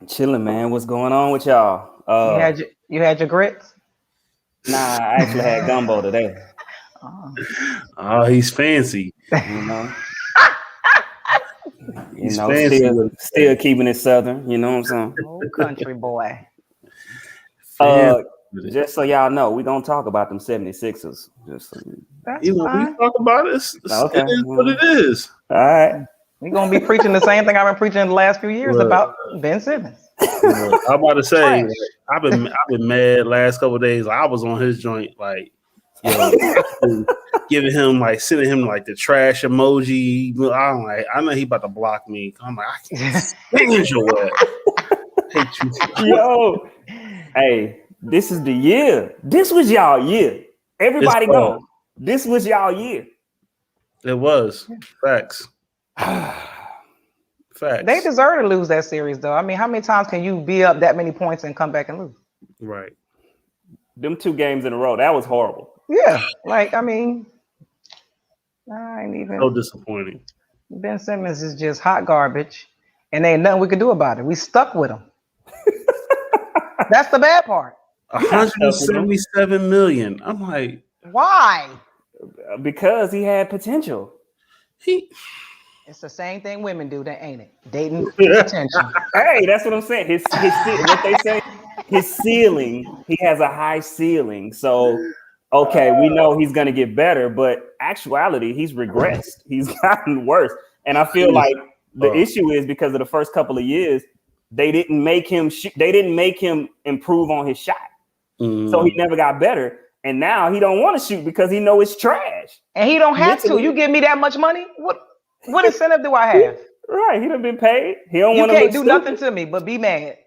Chilling, man. What's going on with y'all? You had your grits? Nah, I actually had gumbo today. Oh. Oh, he's fancy. You know, He's fancy still with still it. keeping it southern. You know what I'm saying? Old country boy. Uh, Fancy with it. just so y'all know, we gonna talk about them 76ers. Just so That's We fine. talk about it. It okay. is what it is. All right. We're gonna be preaching the same thing I've been preaching in the last few years Look, about Ben Simmons. look, I'm about to say, Trash. I've been mad last couple of days. I was on his joint, like, yo, giving him like sending him like the trash emoji. I'm like, I know he about to block me. I'm like, I can't stand your ass. Hate you. Yo, hey, this is the year. This was y'all year. It's Everybody gone. This was y'all year. It was facts. They Facts. deserve to lose that series, though. I mean, how many times can you be up that many points and come back and lose? Right. Them 2 games in a row. That was horrible. Yeah, like I mean, I ain't even. So disappointing. Ben Simmons is just hot garbage, and ain't nothing we can do about it. We stuck with him. That's the bad part. You're not stuck with him. 177 million. I'm like, Why? Because he had potential. he It's the same thing women do, that ain't it? Dating potential. Hey, that's what I'm saying. What they say, his ceiling. He has a high ceiling. So okay, we know he's gonna get better, but actuality, he's regressed. He's gotten worse. And I feel like the issue is because of the first couple of years, they didn't make him they didn't make him improve on his shot. So he never got better. And now he don't want to shoot because he know it's trash. And he don't have Mentally. to. You give me that much money? What incentive do I have? Right, he done been paid. He don't You want to can't look do stupid. nothing to me but be mad.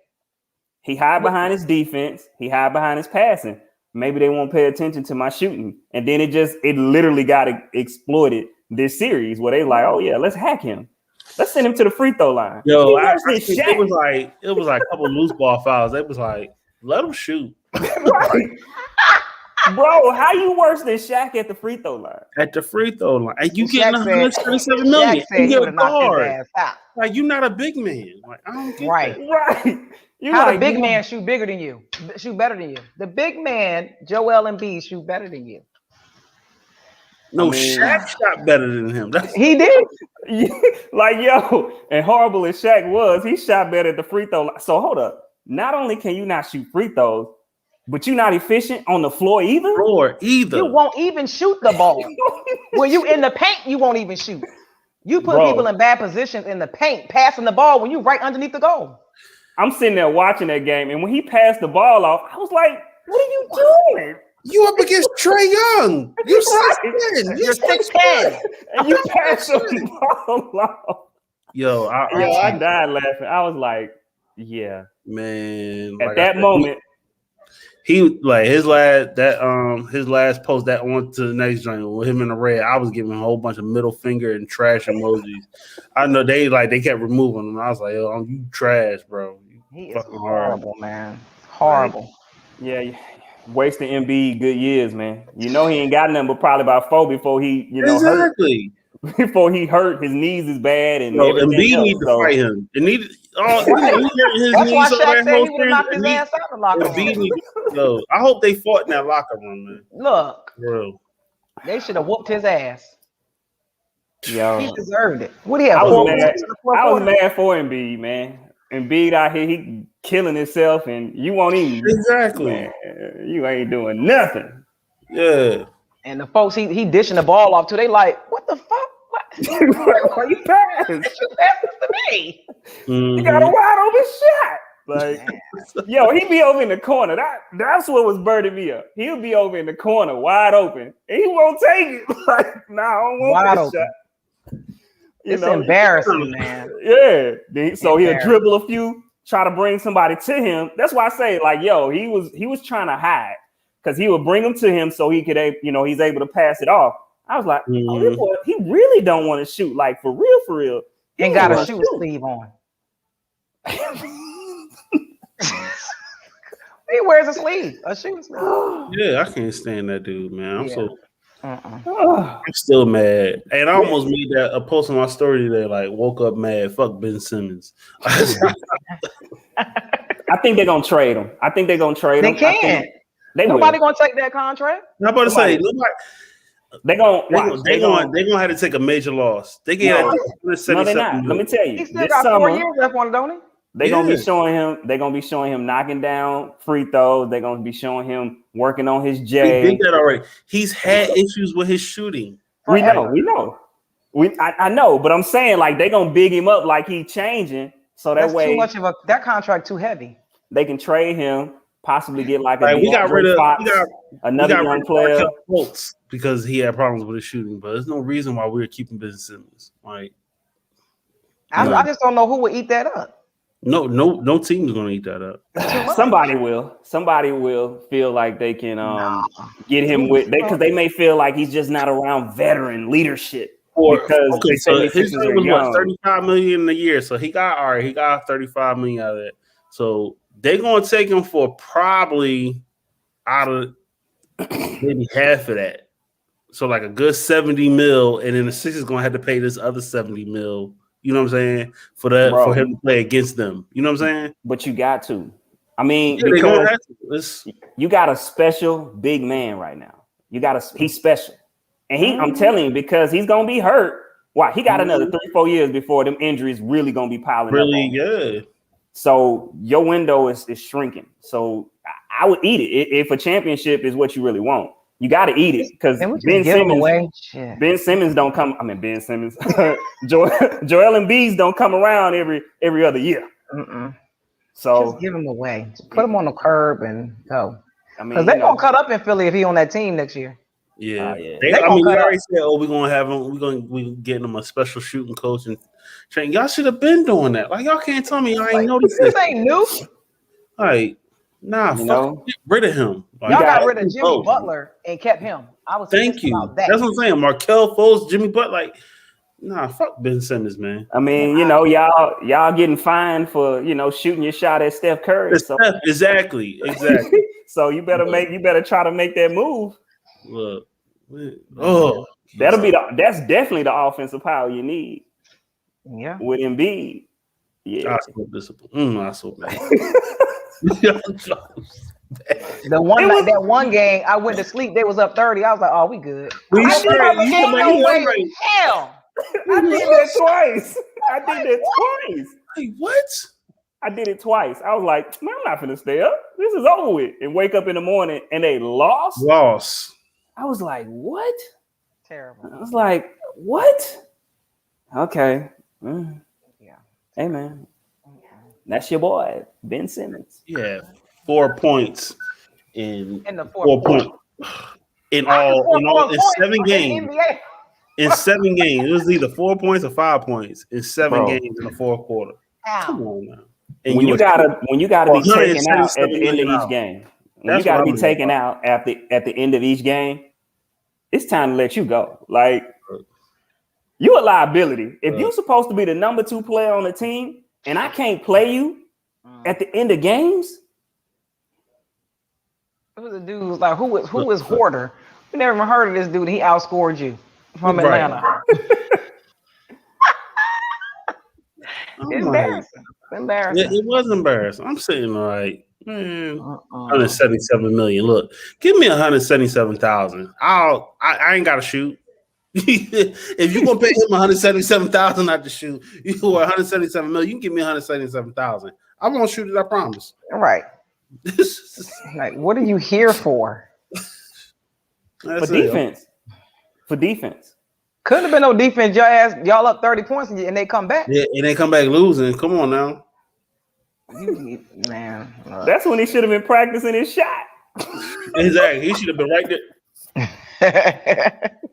He hide behind his defense. He hide behind his passing. Maybe they won't pay attention to my shooting. And then it literally got exploited this series where they like, oh yeah, let's hack him. Let's send him to the free throw line. Yo, Shaq. it was like a couple loose ball fouls. It was like, let him shoot. Right. Bro, how you worse than Shaq at the free throw line? At the free throw line. And you Shaq getting said- 177 million. Shaq said You he get would a have knocked his guard. ass out. Like, you're not a big man. Like, I don't get Right. that. Right. You How like, the big you- man shoot bigger than you? Shoot better than you? The big man, Joel Embiid, shoot better than you. No, I mean- Shaq shot better than him. That's He did. like, yo, and horrible as Shaq was, he shot better at the free throw line. So hold up. Not only can you not shoot free throws, but you're not efficient on the floor either. floor either. You won't even shoot the ball. When you in the paint, you won't even shoot. You put Bro. people in bad positions in the paint, passing the ball when you right underneath the goal. I'm sitting there watching that game, and when he passed the ball off, I was like, what are you doing? You up against Trey Young. You're Right. 6'10". You're 6'10". And you passed the ball off. Yo, I died laughing. I was like, yeah. man. At like that moment, he like his last post that went to the next joint with him in the red. I was giving him a whole bunch of middle finger and trash emojis. I know they kept removing them. I was like, yo, you trash, bro. He is Fucking horrible, man. Horrible. yeah, wasting Embiid good years, man. You know he ain't got nothing but probably about 4 before he, Exactly. hurt. Before he hurt, his knees is bad and Bro, everything Embiid else. need to So, fight him. It needed his That's knees why over Shaq that said whole he would have knocked his series. ass out the locker Embiid room. yo, I hope they fought in that locker room, man. Look, Bro. they should have whooped his ass. yo, He deserved it. What do you have? I was 4 mad. points in the fourth I was quarter? mad for Embiid, man. Embiid out here, he killing himself, and you won't even. Exactly. Man, you ain't doing nothing. Yeah. And the folks he dishing the ball off to, they like, what the fuck? What? Why you pass? You passed this to me. You got a wide open shot. Like, yo, he be over in the corner. That's what was burning me up. He'll be over in the corner, wide open, and he won't take it. Like, nah, I don't want Wide that open. shot. You It's know? embarrassing, man. Yeah. So he'll Embarrassing. dribble a few, try to bring somebody to him. That's why I say, like, yo, he was trying to hide because he would bring them to him so he could, he's able to pass it off. I was like, oh, this boy, he really don't want to shoot, like for real. He Ain't got don't a wanna shoe sleeve on. He wears a sleeve, a shoe sleeve. Yeah, I can't stand that dude, man. I'm Uh-uh. I'm still mad. And I almost made a post on my story today, like woke up mad. Fuck Ben Simmons. I think they're gonna trade him. I think they're gonna trade They him. can't. They Nobody will. gonna take that contract. I'm about to say nobody. They're Gonna have to take a major loss. They get no, they're not. Let me tell you. He still This got 4 summer, years left on it, don't he? they're gonna be showing him. They're gonna be showing him knocking down free throws. They're gonna be showing him working on his J. We did that already. He's had issues with his shooting. We know. I know, but I'm saying like they're gonna big him up like he changing, so that That's way too much of that contract too heavy. they can trade him, possibly get like a Right, we got rid of another young player. Fultz because he had problems with his shooting, but there's no reason why we were keeping Ben Simmons. Like, I just don't know who would eat that up. no team is going to eat that up. Somebody will feel like they can get him with because they may feel like he's just not around veteran leadership. So his deal was what, $35 million a year. So he got $35 million out of that. So they're going to take him for probably out of maybe half of that. So like a good 70 mil, and then the Sixers going to have to pay this other 70 mil. You know what I'm saying? For him to play against them. You know what I'm saying? But you got to. I mean, because you got a special big man right now. He's special. And I'm telling you, because he's gonna be hurt. Why? He got another 3-4 years before them injuries really gonna be piling up. Really good. So your window is shrinking. So I would eat it if a championship is what you really want. You got to eat it because Ben Simmons don't come. I mean, Ben Simmons, Joel Embiid don't come around every other year. So just give him away. Just put him on the curb and go. I mean, because they're gonna cut up in Philly if he on that team next year. Yeah, we already said, we're gonna have him. We're getting him a special shooting coach and train. Y'all should have been doing that. Like, y'all can't tell me y'all ain't noticed this. Ain't new. Like, nah, get rid of him. Like, y'all got rid of Jimmy Butler and kept him. I was thank you. About that. That's what I'm saying. Markelle Fultz, Jimmy Butler, like, nah, fuck Ben Simmons, man. I mean, y'all getting fined for shooting your shot at Steph Curry. Exactly. So you better try to make that move. Look, that's definitely the offensive power you need. Yeah, with Embiid. Yeah, I so disappointed. I so bad. That one game, I went to sleep. They was up 30. I was like, "Oh, we good." Hell, I did that twice. Hey, what? I did it twice. I was like, "Man, I'm not gonna stay up. This is over with." And wake up in the morning and they lost. I was like, "What?" Terrible. I was like, "What?" Okay. Yeah. Hey, man. That's your boy, Ben Simmons. Yeah, 4 points in the 4 points in 7 games. In 7 games, it was either 4 points or 5 points in 7 games in the fourth quarter. Come on now. And when you gotta be taken out at the end of each game. When you gotta be taken out at the end of each game, it's time to let you go. Like, you a liability. If you're supposed to be the number 2 player on the team and I can't play you at the end of games. It was a dude like who was Hoarder? We never even heard of this dude. He outscored you from Atlanta. Embarrassing. Yeah, it was embarrassing. I'm saying like, man, 177 million. Look, give me 177,000. I ain't gotta shoot. If you're gonna pay him 177,000 not to shoot, you are 177 million. You can give me 177,000. I won't shoot it. I promise. Right. Like, what are you here for? For defense. Couldn't have been no defense. Y'all up 30 points and they come back. Yeah, and they come back losing. Come on now. Man, that's when he should have been practicing his shot. Exactly. He should have been right there.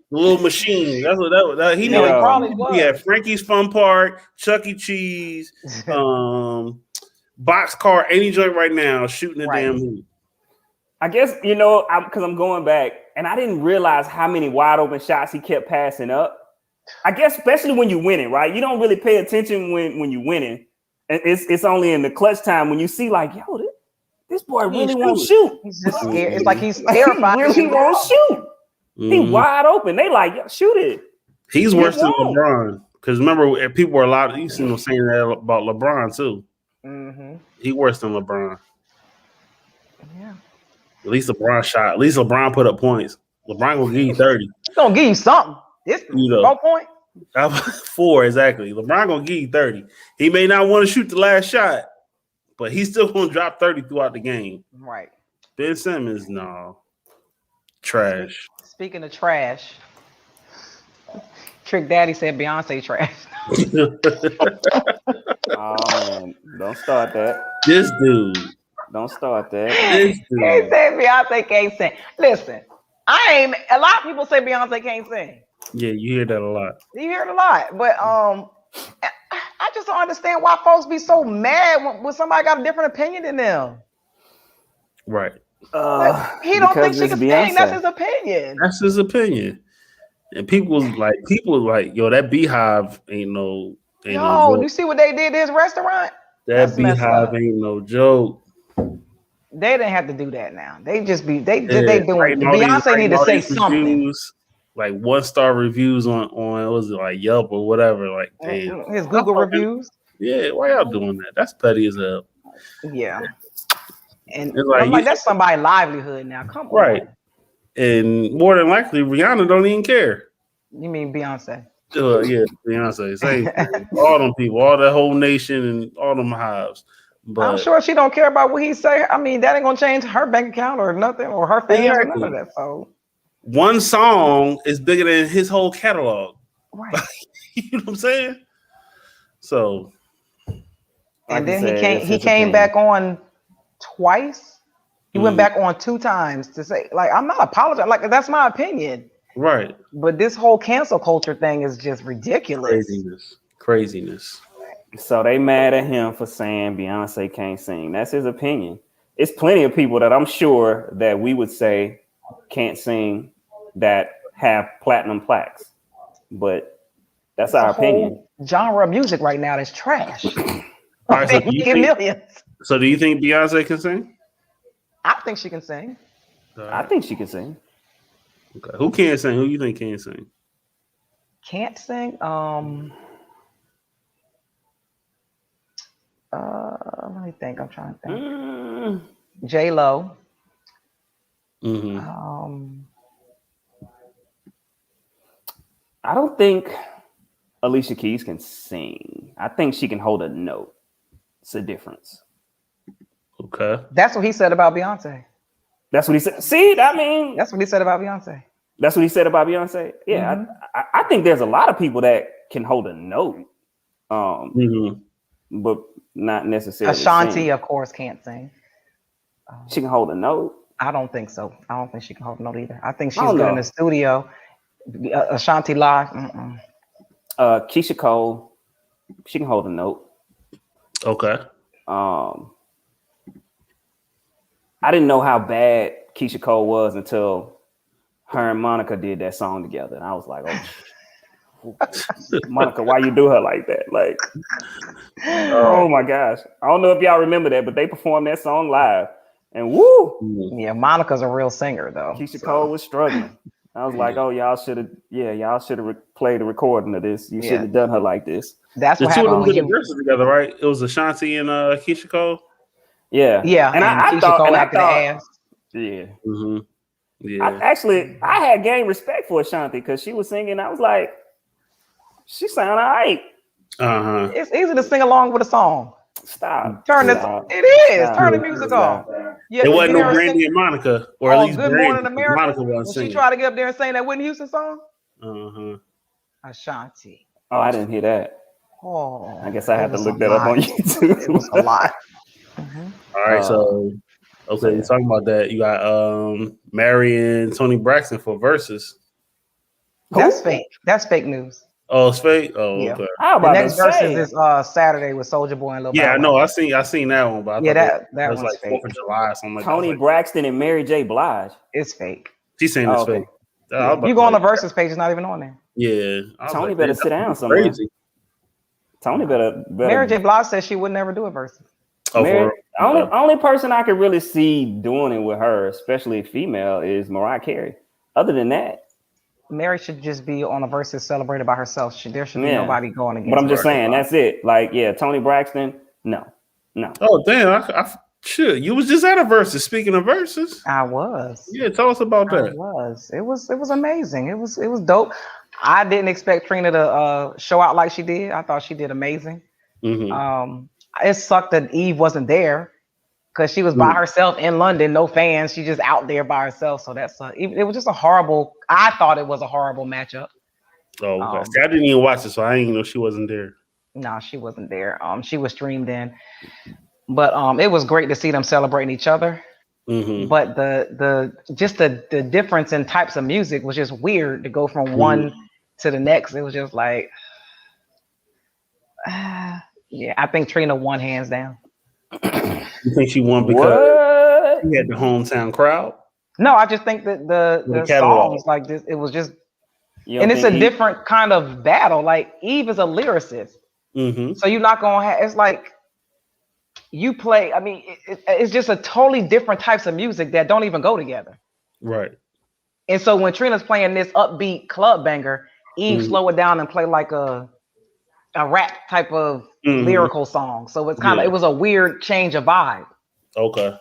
The little machine. That's what that was. He probably was. He had Frankie's Fun Park, Chuck E. Cheese, Boxcar, any joint right now, shooting the damn hoop. I guess, because I'm going back, and I didn't realize how many wide open shots he kept passing up. I guess, especially when you're winning, right? You don't really pay attention when you're winning. And it's only in the clutch time when you see, like, yo, this boy really won't shoot. He's just scared. It's like he's terrified. He really won't shoot. He wide open. They like, yo, shoot it. He's worse than LeBron. Because remember, people were you seen them saying that about LeBron too. Mm-hmm. He worse than LeBron. Yeah. At least LeBron shot. At least LeBron put up points. LeBron gonna give you 30. He's gonna give you something. This You know. 4 points. 4 exactly. LeBron gonna give you 30. He may not want to shoot the last shot, but he's still gonna drop 30 throughout the game. Right. Ben Simmons, no. Trash. Speaking of trash, Trick Daddy said Beyonce trash. Oh man, don't start that. This dude. Don't start that. This He dude. said Beyonce can't sing. Listen, a lot of people say Beyonce can't sing. Yeah, you hear that a lot. You hear it a lot, but I just don't understand why folks be so mad when somebody got a different opinion than them. Right. He don't think she can sing. That's his opinion. That's his opinion. And people like, yo, that Beehive ain't no. Yo, you see what they did to his restaurant? That Beehive ain't no joke. They didn't have to do that now. They just be they doing. Beyonce need to say something. Reviews, like 1-star reviews on what was it, like Yelp or whatever. Like, damn. His Google reviews. Yeah, why y'all doing that? That's petty as hell. Yeah. And it's like, I'm like, that's somebody's livelihood now. Come on. Right. And more than likely, Rihanna don't even care. You mean Beyonce? Yeah, Beyonce. Same thing. All them people, all that whole nation and all them hives. But I'm sure she don't care about what he say. I mean, that ain't gonna change her bank account or nothing, or her fans or none of that. So one song is bigger than his whole catalog. Right. You know what I'm saying? So and then he came back on twice. He went back on 2 times to say, like, I'm not apologizing. Like, that's my opinion. Right. But this whole cancel culture thing is just ridiculous. Craziness. So they mad at him for saying Beyonce can't sing. That's his opinion. It's plenty of people that I'm sure that we would say can't sing that have platinum plaques. But that's our opinion. Genre of music right now that's trash. All right, so do you think Beyonce can sing? I think she can sing. I think she can sing. Okay. Who can't sing? Who you think can sing? Can't sing? Let me think. I'm trying to think. J-Lo. Mm-hmm. I don't think Alicia Keys can sing. I think she can hold a note. It's a difference. Okay. That's what he said about Beyonce. That's what he said. See, I mean, that's what he said about Beyonce. That's what he said about Beyonce. Yeah, Mm-hmm. I think there's a lot of people that can hold a note, but not necessarily. Ashanti, sing. of course, can't sing. She can hold a note. I don't think so. I don't think she can hold a note either. I think she's good in the studio. Ashanti live. Keisha Cole, she can hold a note. Okay. I didn't know how bad Keisha Cole was until her and Monica did that song together, and I was like, "Oh, Monica, why you do her like that?" Like, oh my gosh, I don't know if y'all remember that, but they performed that song live, and woo! Yeah, Monica's a real singer, though. Keisha Cole was struggling. I was like, "Oh, y'all should have played a recording of this. You shouldn't have done her like this." That's what happened. The two of them did the verses together, right? It was Ashanti and Keisha Cole. Yeah, and I thought, ass. Yeah. Mm-hmm. Yeah. I had gained respect for Ashanti because she was singing. I was like, she sound all right. Uh-huh. It's easy to sing along with a song. Stop. Turn this. It is. Turn the music off. Yeah, it wasn't no Brandy and Monica, or at least Good Morning America. Monica wasn't singing. She tried to get up there and sing that Whitney Houston song. Uh-huh. Ashanti. Oh, I didn't hear that. Oh, I guess I had to look that up on YouTube. It was a lot. All right, so you're talking about that. You got Mary and Tony Braxton for verses. That's fake. That's fake news. Oh, it's fake. Oh, yeah. okay. The next verses is Saturday with Soulja Boy and Lil Yeah, Bow I know. I seen that one, but I that was one's like fake. 4th of July or something like Tony Braxton and Mary J. Blige. It's fake. She's saying it's fake. You go on the verses page, it's not even on there. Yeah. Tony better sit down somewhere. Crazy. Tony better. Mary J. Blige said she would never do a verse. Only person I could really see doing it with her, especially female, is Mariah Carey. Other than that, Mary should just be on a versus celebrated by herself. There should be nobody going against. But I'm just saying, that's it. Like, yeah, Tony Braxton, no. No. Oh damn! Shit, you was just at a versus. Speaking of verses, I was. Yeah, tell us about that. It was amazing. It was dope. I didn't expect Trina to show out like she did. I thought she did amazing. Mm-hmm. It sucked that Eve wasn't there because she was by herself in London, no fans. She's just out there by herself. So that's it was just a horrible. I thought it was a horrible matchup. Oh, okay. See, I didn't even watch it, so I didn't even know she wasn't there. No, she wasn't there. She was streamed in, but it was great to see them celebrating each other. Mm-hmm. But the difference in types of music was just weird to go from one to the next. It was just like, yeah, I think Trina won hands down. You think she won because she had the hometown crowd? No, I just think that the songs like this, it was just, and it's a different kind of battle. Like Eve is a lyricist, so you're not gonna have. It's like you play. I mean, it's just a totally different types of music that don't even go together. Right. And so when Trina's playing this upbeat club banger, Eve slow it down and play like a rap type of lyrical song. So it's kind of it was a weird change of vibe. Okay.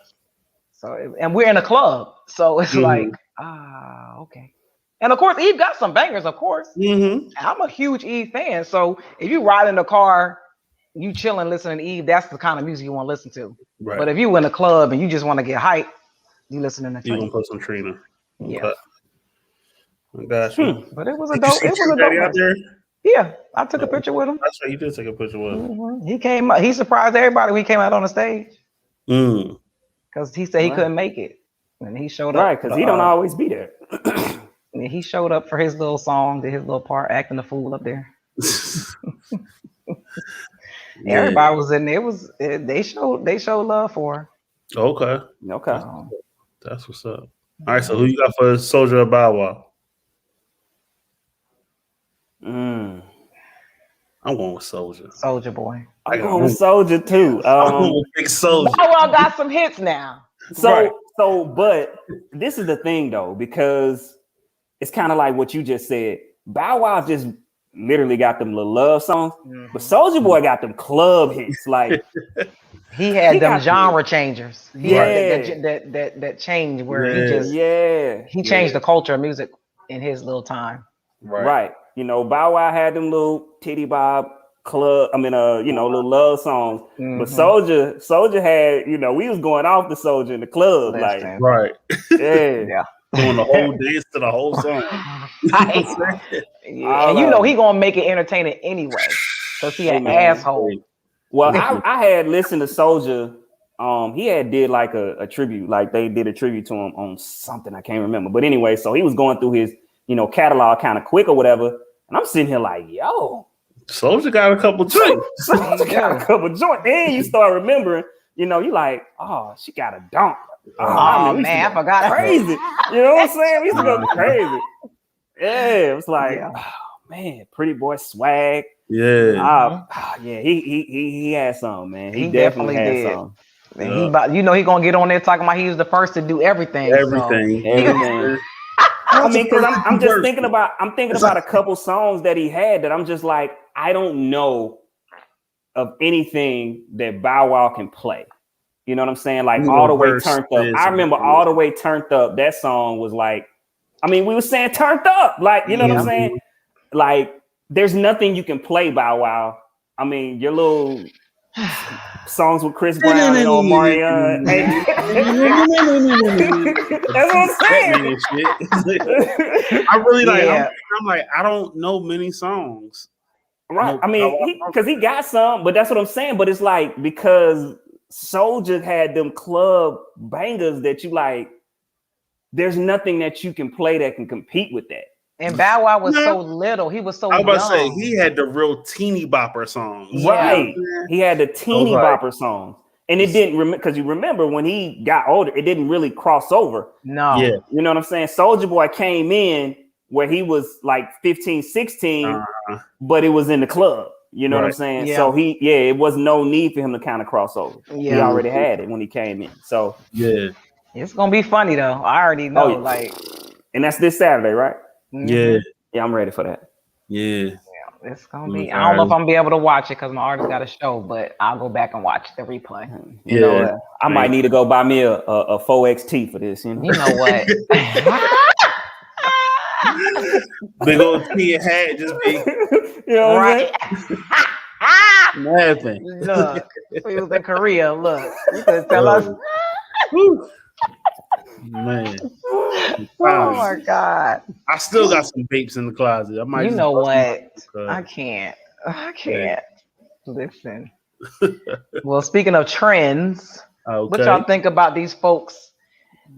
So and we're in a club, so it's like okay. And of course, Eve got some bangers. Of course, I'm a huge Eve fan. So if you ride in the car, you chilling listening to Eve, that's the kind of music you want to listen to. Right. But if you in a club and you just want to get hyped, you listening to Trina. You gonna put some Trina. Okay. Yeah. I got you. But it was a dope. It was a dope out there. Yeah, I took a picture with him. That's right. You did take a picture with him. He came up. He surprised everybody when he came out on the stage. Because he said he couldn't make it, and he showed up. Right, because he don't always be there. And he showed up for his little song, did his little part, acting the fool up there. Everybody was in there. They showed love for her. Okay. That's what's up. All right, so who you got for Soldier or Bow Wow? I'm going with Soldier. Soldier Boy. I'm going with Soldier too. I'm going with Big Soldier. Bow Wow got some hits now. But this is the thing though, because it's kind of like what you just said. Bow Wow just literally got them little love songs, but Soldier Boy got them club hits. Like he had them genre changers. He had that change where he changed the culture of music in his little time. Right. You know, Bow Wow had them little titty bob club. I mean, little love songs. But Soldier had, we was going off the Soldier in the club, like right. Yeah. Doing the whole dance to the whole song. And he gonna make it entertaining anyway, because he an asshole. Well, I had listened to Soldier. He had did like a tribute, like they did a tribute to him on something I can't remember. But anyway, so he was going through his catalog kind of quick or whatever, and I'm sitting here like, yo, Soldier got a couple joints. Then you start remembering, you like, oh, she got a dunk. Oh man, I forgot. Crazy. You know what I'm saying? We used to go crazy. Yeah, it was like, oh man, Pretty Boy Swag. Yeah. He had some, man. He definitely had some. And he gonna get on there talking about he was the first to do everything. Everything. I mean, because I'm just thinking about a couple songs that he had that I'm just like, I don't know of anything that Bow Wow can play. You know what I'm saying? Like All the Way Turned Up. I remember All the Way Turned Up. That song was like, I mean, we were saying turned up. Like, you know what I'm saying? Like, there's nothing you can play Bow Wow. I mean, your little songs with Chris Brown and Omarion. That's what I'm saying. I really like. I'm like, I don't know many songs. Right. I mean, because he got some, but that's what I'm saying. But it's like, because Soldier had them club bangers that you like, there's nothing that you can play that can compete with that. And Bow Wow was so little. He was so young. I was about to say, he had the real teeny bopper songs. Right. He had the teeny bopper songs. And it didn't, because you remember when he got older, it didn't really cross over. No. Yeah. You know what I'm saying? Soldier Boy came in where he was like 15, 16, but it was in the club. You know what I'm saying? Yeah. So it was no need for him to kind of cross over. Yeah. He already had it when he came in. So it's gonna be funny though. I already know. And that's this Saturday, right? Yeah. Yeah, I'm ready for that. Yeah. It's gonna be. I don't know if I'm gonna be able to watch it because my artist got a show, but I'll go back and watch the replay. You know what? I might need to go buy me a 4XT for this. You know what? Big old T hat, just be. You know what right. Nothing. Look, we was in Korea. Look, you could tell us. Man. Oh my God. I still got some vapes in the closet. I might. You know what? I can't. Listen. Well, speaking of trends, what y'all think about these folks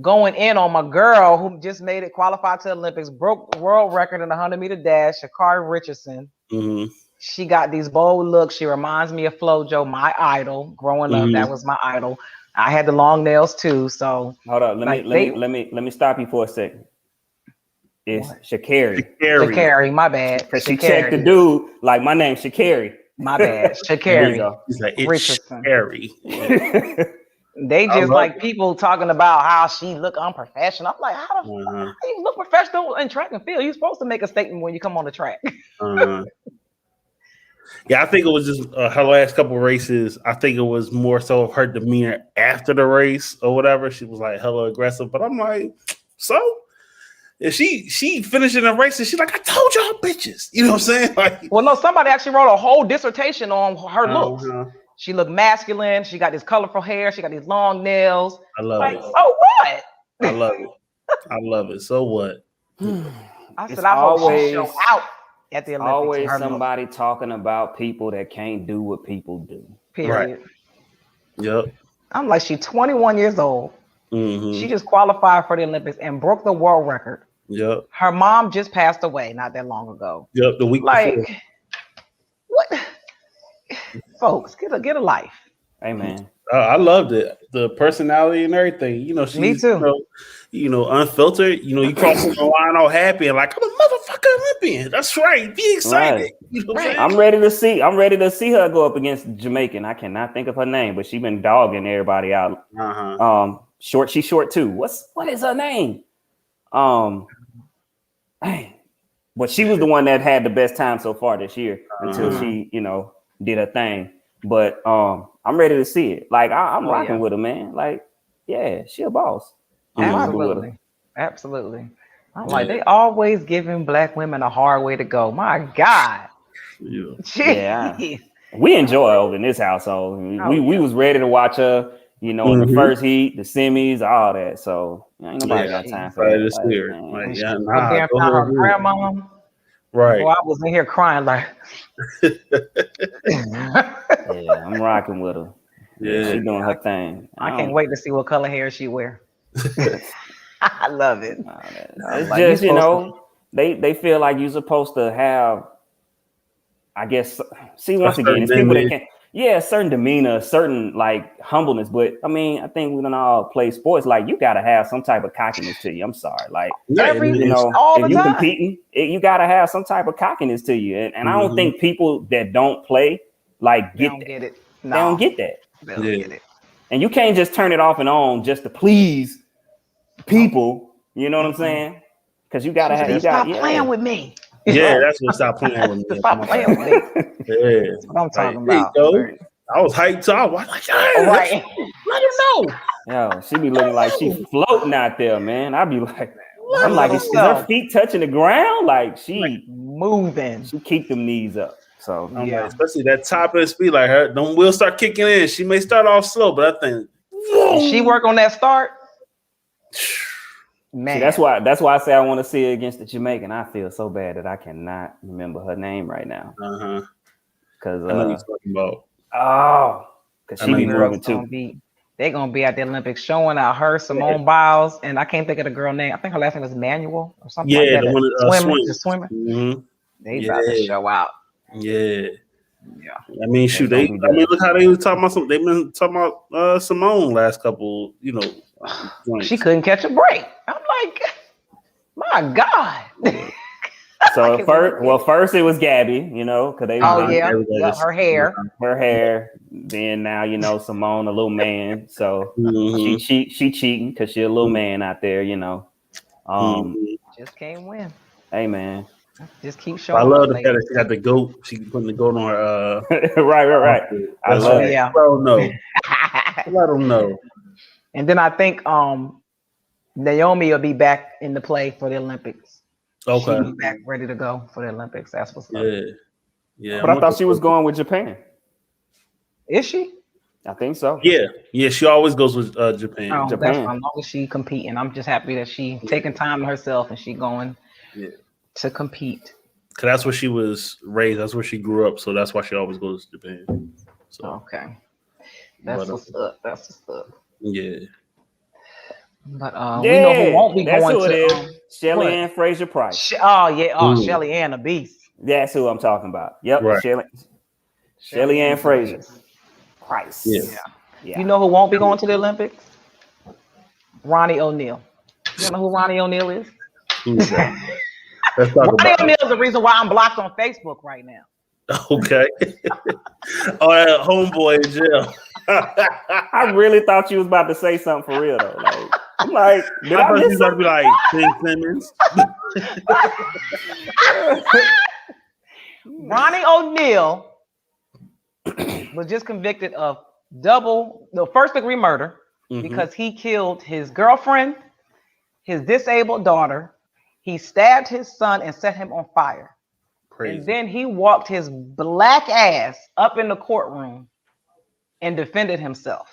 going in on my girl who just made it qualified to the Olympics, broke world record in the 100-meter dash, Sha'Carri Richardson. She got these bold looks. She reminds me of Flo Jo, my idol. Growing up, that was my idol. I had the long nails too. So hold up, let me stop you for a second. It's Sha'Carri, my bad. Because she checked the dude like my name's Sha'Carri. My bad. Sha'Carri. He's like, it's Richardson. Sha'Carri. They just like people talking about how she look unprofessional. I'm like, how do you look professional in track and field? You're supposed to make a statement when you come on the track. Yeah, I think it was just her last couple of races. I think it was more so of her demeanor after the race or whatever. She was like hella aggressive, but I'm like, so if she finishing the race and she's like, I told y'all bitches, you know what I'm saying? Like, well, no, somebody actually wrote a whole dissertation on her looks. She looked masculine. She got this colorful hair. She got these long nails. I love it. So what? I love it. I love it. So what? I said, I hope she show out at the Olympics. Always somebody talking about people that can't do what people do. Period. Right. Yep. I'm like, she's 21 years old. She just qualified for the Olympics and broke the world record. Yep. Her mom just passed away not that long ago. Yep. The week before. What? Folks, get a life. Hey, man. I loved it. The personality and everything. You know, she's me too. Unfiltered. You know, you cross the line all happy and like, I'm a motherfucking Olympian. That's right. Be excited. Right. You know what I'm saying? I'm ready to see her go up against Jamaican. I cannot think of her name, but she's been dogging everybody out. Short. She's short too. What is her name? But she was the one that had the best time so far this year until she, did her thing. But I'm ready to see it. Like I'm rocking with her, man. Like, yeah, she a boss. Absolutely. I'm like, they always giving black women a hard way to go. My God. Yeah. We enjoy over in this household. We was ready to watch her, in the first heat, the semis, all that. So ain't nobody got time for that. Her grandma. Right. Well, I was in here crying like. Yeah, I'm rocking with her. Yeah, she doing her thing. I can't wait to see what color hair she wear. I love it. It's like, just they feel like you're supposed to have. I guess. See, once again, it's people that can't. Yeah, certain demeanor, certain like humbleness, but I mean, I think we don't all play sports. Like you got to have some type of cockiness to you. I'm sorry, like if you competing, you got to have some type of cockiness to you. And I don't think people that don't play like get it. No. They don't get that. They don't get it. And you can't just turn it off and on just to please people. You know what I'm saying? Because you got to have. Stop playing with me. Yeah, that's what stop playing with me. Stop playing with me. Yeah, that's what I'm talking about. I was hyped too. I was like, let him know. Yo, she be looking like she floating out there, man. I'd be like, I'm like, is her feet touching the ground? Like she like moving. She keep them knees up. So like, especially that top of the speed, like her, them wheels start kicking in. She may start off slow, but I think she work on that start. Man, see, that's why I say I want to see her against the Jamaican. I feel so bad that I cannot remember her name right now. Because I know you're talking about. Because she be moving too. They're gonna be at the Olympics showing out her, Simone Biles, and I can't think of the girl name. I think her last name was Manuel or something. Yeah, like that. The swimmer. Mm-hmm. They about to show out. Yeah. I mean, shoot, look how they was talking about they've been talking about Simone last couple, She couldn't catch a break. I'm like, my God. So first it was Gabby, because they her hair. Then now Simone, a little man, so she cheating because she a little man out there, Just can't win. Hey man, Just keep showing. I love up, the fact that she got the goat. She putting the goat on her. Right. I love it. Yeah. Let them know. Let them know. And then I think Naomi will be back in the play for the Olympics. Okay. She'll be back ready to go for the Olympics. That's what's up. Yeah. But I thought she was going with Japan. Is she? I think so. Yeah. She always goes with Japan. Oh, Japan. that's fine. As long as she competing, I'm just happy that she taking time to herself and she going to compete. Cause that's where she was raised. That's where she grew up. So that's why she always goes to Japan. So okay, that's what's up. That's what's up. Yeah. But we know who won't be that's going who it to is. Shelly Ann Fraser Price. Shelly Ann, the beast. That's who I'm talking about. Yep, Right. Shelly Ann Fraser Price. Yeah. You know who won't be going to the Olympics? Ronnie O'Neal. You know who Ronnie O'Neal is? Who's that? Ronnie O'Neal is the reason why I'm blocked on Facebook right now. Okay. That homeboy in jail. I really thought you was about to say something for real though. Like, I'm like, did I miss about to be like Ben Simmons? Ronnie O'Neal was just convicted of first-degree murder because he killed his girlfriend, his disabled daughter. He stabbed his son and set him on fire. Crazy. And then he walked his black ass up in the courtroom and defended himself.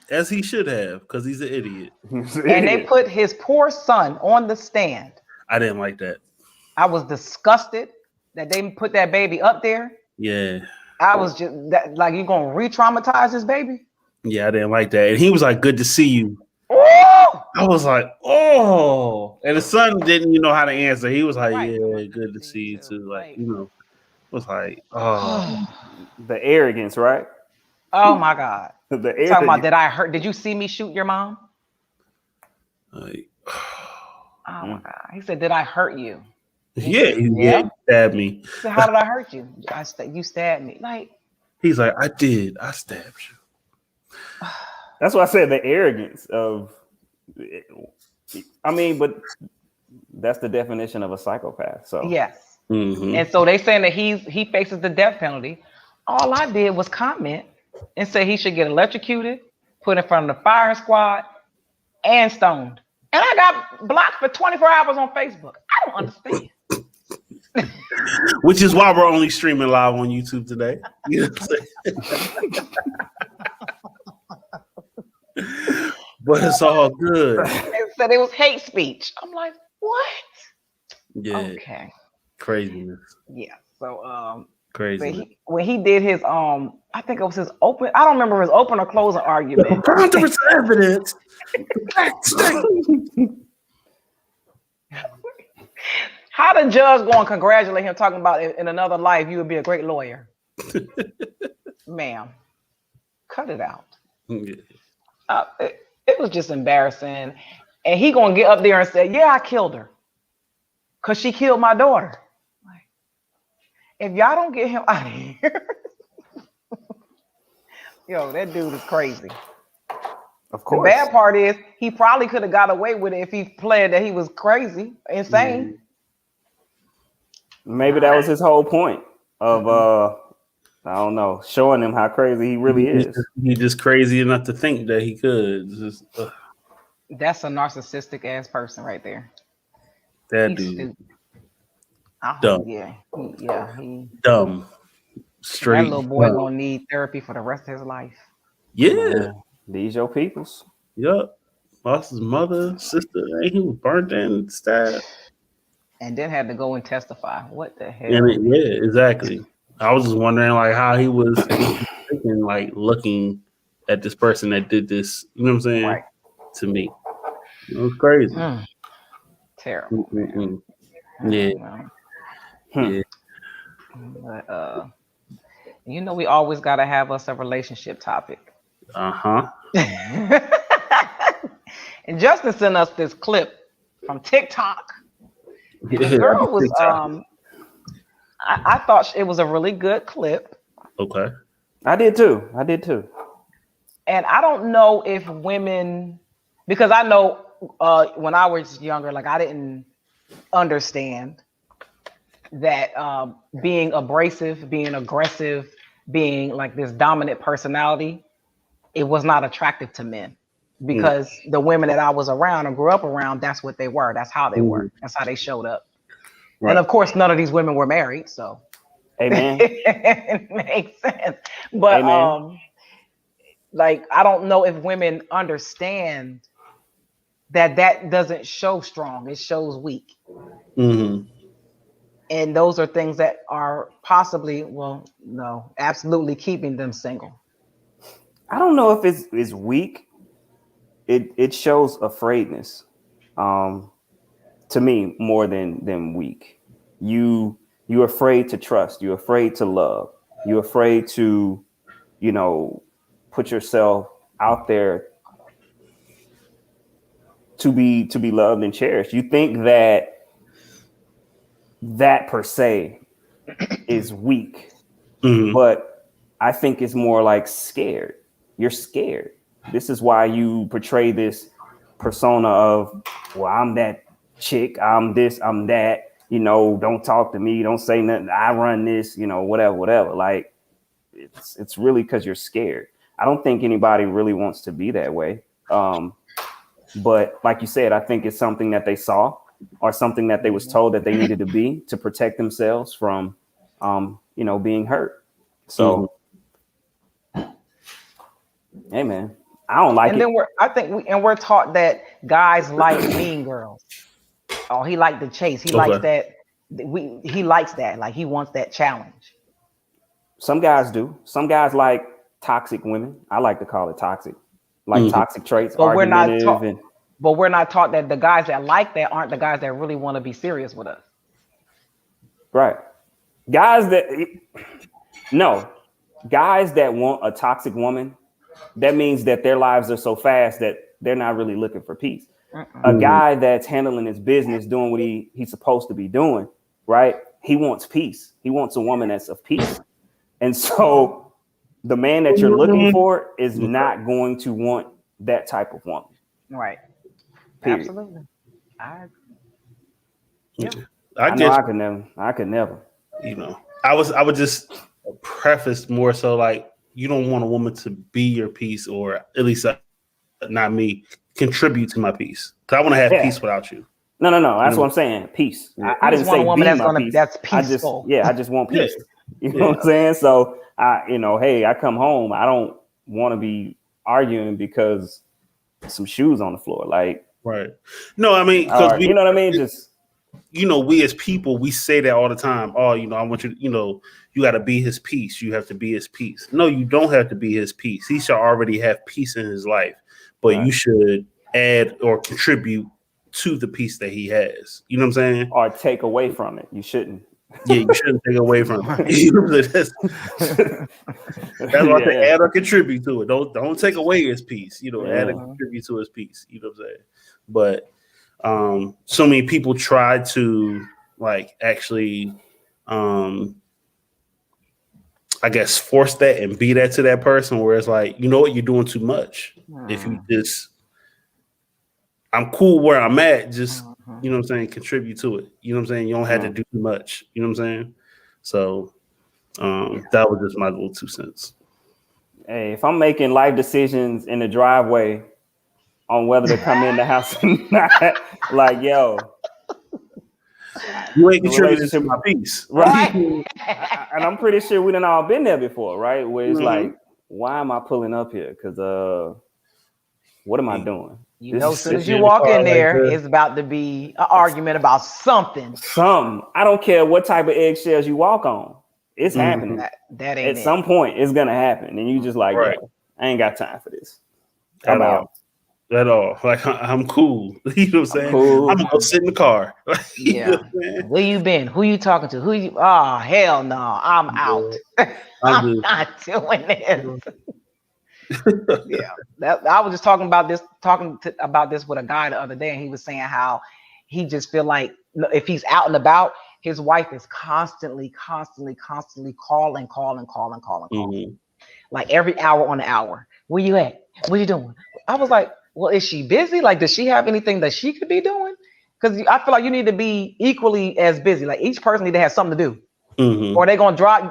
As he should have, because he's an idiot. And they put his poor son on the stand. I didn't like that. I was disgusted that they put that baby up there. Yeah. I was just like, you gonna re-traumatize this baby? Yeah, I didn't like that. And he was like, "Good to see you." Oh! I was like, "Oh!" And the son didn't know how to answer. He was like, "Yeah, good to see you too." Like, it was like, "Oh." The arrogance, right? Oh my God. The arrogance. Talking about, did you see me shoot your mom? Like, oh my God. He said, "Did I hurt you?" Yeah, he stabbed me. He said, "How did I hurt you?" You stabbed me. Like, he's like, "I did. I stabbed you." That's why I said the arrogance of. I mean, but that's the definition of a psychopath. So yes, and so they saying that he faces the death penalty. All I did was comment and say he should get electrocuted, put in front of the firing squad, and stoned. And I got blocked for 24 hours on Facebook. I don't understand. Which is why we're only streaming live on YouTube today. You know what I'm saying? But it's all good. They said it was hate speech. I'm like, what? Yeah. Okay. Craziness. Yeah. So crazy. When he did his I think it was his open. I don't remember his open or closing argument. Preponderance of evidence. How the judge going to congratulate him talking about in another life you would be a great lawyer? Ma'am, cut it out. It was just embarrassing. And he going to get up there and say, "Yeah, I killed her because she killed my daughter." Like, if y'all don't get him out of here, yo, that dude is crazy. Of course. The bad part is he probably could have got away with it if he played that he was crazy, insane. Maybe that was his whole point of I don't know, showing him how crazy he really is. He's just crazy enough to think that he could. That's a narcissistic ass person right there. That He's dude. Stupid. Dumb. Dumb. Straight. That little boy gonna need therapy for the rest of his life. Yeah. These your peoples. Yup. Lost his mother, sister, and he was burnt and stabbed. And then had to go and testify. What the hell? Yeah, exactly. I was just wondering like how he was thinking, like looking at this person that did this, you know what I'm saying? Right. To me. It was crazy. Terrible. Yeah. Yeah. But we always gotta have us a relationship topic. Uh-huh. And Justin sent us this clip from TikTok. And the girl was I thought it was a really good clip. Okay. I did too. And I don't know if women, because I know when I was younger, like I didn't understand that being abrasive, being aggressive, being like this dominant personality, it was not attractive to men because the women that I was around or grew up around, that's what they were. That's how they were. That's how they showed up. Right. And of course, none of these women were married, so amen. It makes sense. But amen. Like I don't know if women understand that doesn't show strong; it shows weak. Mm-hmm. And those are things that are possibly, well, no, absolutely keeping them single. I don't know if it's weak. It shows afraidness. To me, more than weak. You're afraid to trust. You're afraid to love. You're afraid to, put yourself out there to be loved and cherished. You think that per se is weak, but I think it's more like scared. You're scared. This is why you portray this persona of, well, I'm that chick, I'm this, I'm that, don't talk to me, don't say nothing, I run this, whatever. Like it's really because you're scared. I don't think anybody really wants to be that way. But like you said, I think it's something that they saw or something that they was told that they needed to be to protect themselves from, being hurt. So, hey man, I don't like and it. Then we're taught that guys like mean girls. Oh, he liked the chase. He likes that. He likes that. Like he wants that challenge. Some guys do. Some guys like toxic women. I like to call it toxic, like toxic traits. But we're not taught that the guys that like that aren't the guys that really want to be serious with us. Right. Guys that want a toxic woman, that means that their lives are so fast that they're not really looking for peace. A guy that's handling his business, doing what he's supposed to be doing, right? He wants peace. He wants a woman that's of peace. And so the man that you're looking for is not going to want that type of woman. Right. Period. Absolutely. I could never. I would just preface more so like you don't want a woman to be your peace, or at least not me, contribute to my peace. Because I want to have peace without you. No. That's what I'm saying. Peace. I didn't say woman that's peaceful. I just want peace. You know what I'm saying? So hey, I come home. I don't want to be arguing because some shoes on the floor. Like, right. No, I mean, you know what I mean? Just, we as people, we say that all the time. Oh, I want you, you got to be his peace. You have to be his peace. No, you don't have to be his peace. He should already have peace in his life, but you should add or contribute to the peace that he has. You know what I'm saying? Or take away from it. You shouldn't. Yeah, you shouldn't take away from it. That's what they add or contribute to it. Don't take away his peace. Add or contribute to his peace. You know what I'm saying? But so many people try to actually I guess force that and be that to that person, where it's like, you know what, you're doing too much. If you just, I'm cool where I'm at, just you know what I'm saying, contribute to it. You know what I'm saying? You don't have to do too much. You know what I'm saying? So that was just my little 2 cents. Hey, if I'm making life decisions in the driveway on whether to come in the house or not, like, yo, you ain't contributing to my peace, right? And I'm pretty sure we done all been there before, right? Where it's like, why am I pulling up here? Because what am I doing? As soon as you walk in there, it's about to be an argument about something. I don't care what type of eggshells you walk on. It's happening. That ain't at some point, it's gonna happen, and you just like, yo, I ain't got time for this. I'm out. At all. Like, I'm cool. You know what I'm saying? Cool. I'm gonna go sit in the car. Yeah. Where you been? Who you talking to? Oh, hell no. I'm out. I'm not doing this. I was just talking about this with a guy the other day, and he was saying how he just feel like if he's out and about, his wife is constantly calling. Like every hour on the hour. Where you at? What you doing? I was like, well, is she busy? Like, does she have anything that she could be doing? because I feel like you need to be equally as busy. Like each person need to have something to do, Mm-hmm. or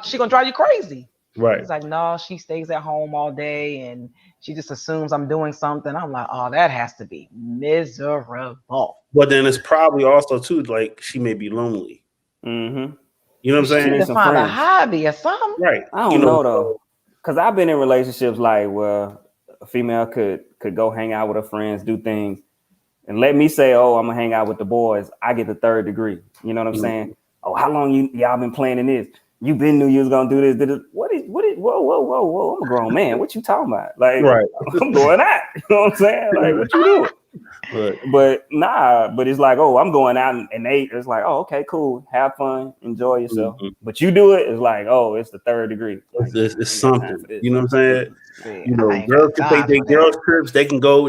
she gonna drive you crazy. Right. He's like, no, she stays at home all day and she just assumes I'm doing something. I'm like, oh, that has to be miserable. But then it's probably also too like she may be lonely. Mm-hmm. You know what I'm She saying? need to find a hobby or something. Right. I don't know though, because I've been in relationships like where a female could go hang out with her friends, do things, and let me say, oh, I'm gonna hang out with the boys. I get the third degree. You know what I'm saying? Oh, how long y'all been planning this? You been knew you was gonna do this. Did it? What is? Whoa! I'm a grown man. What you talking about? Like, right. I'm going out. You know what I'm saying? Like, what you doing? But it's like, oh, I'm going out and it's like, oh, okay, cool. Have fun, enjoy yourself. Mm-hmm. But you do it, it's like, oh, it's the third degree. Like, it's something. You know what I'm saying? Yeah, girls can take their girls trips, they can go,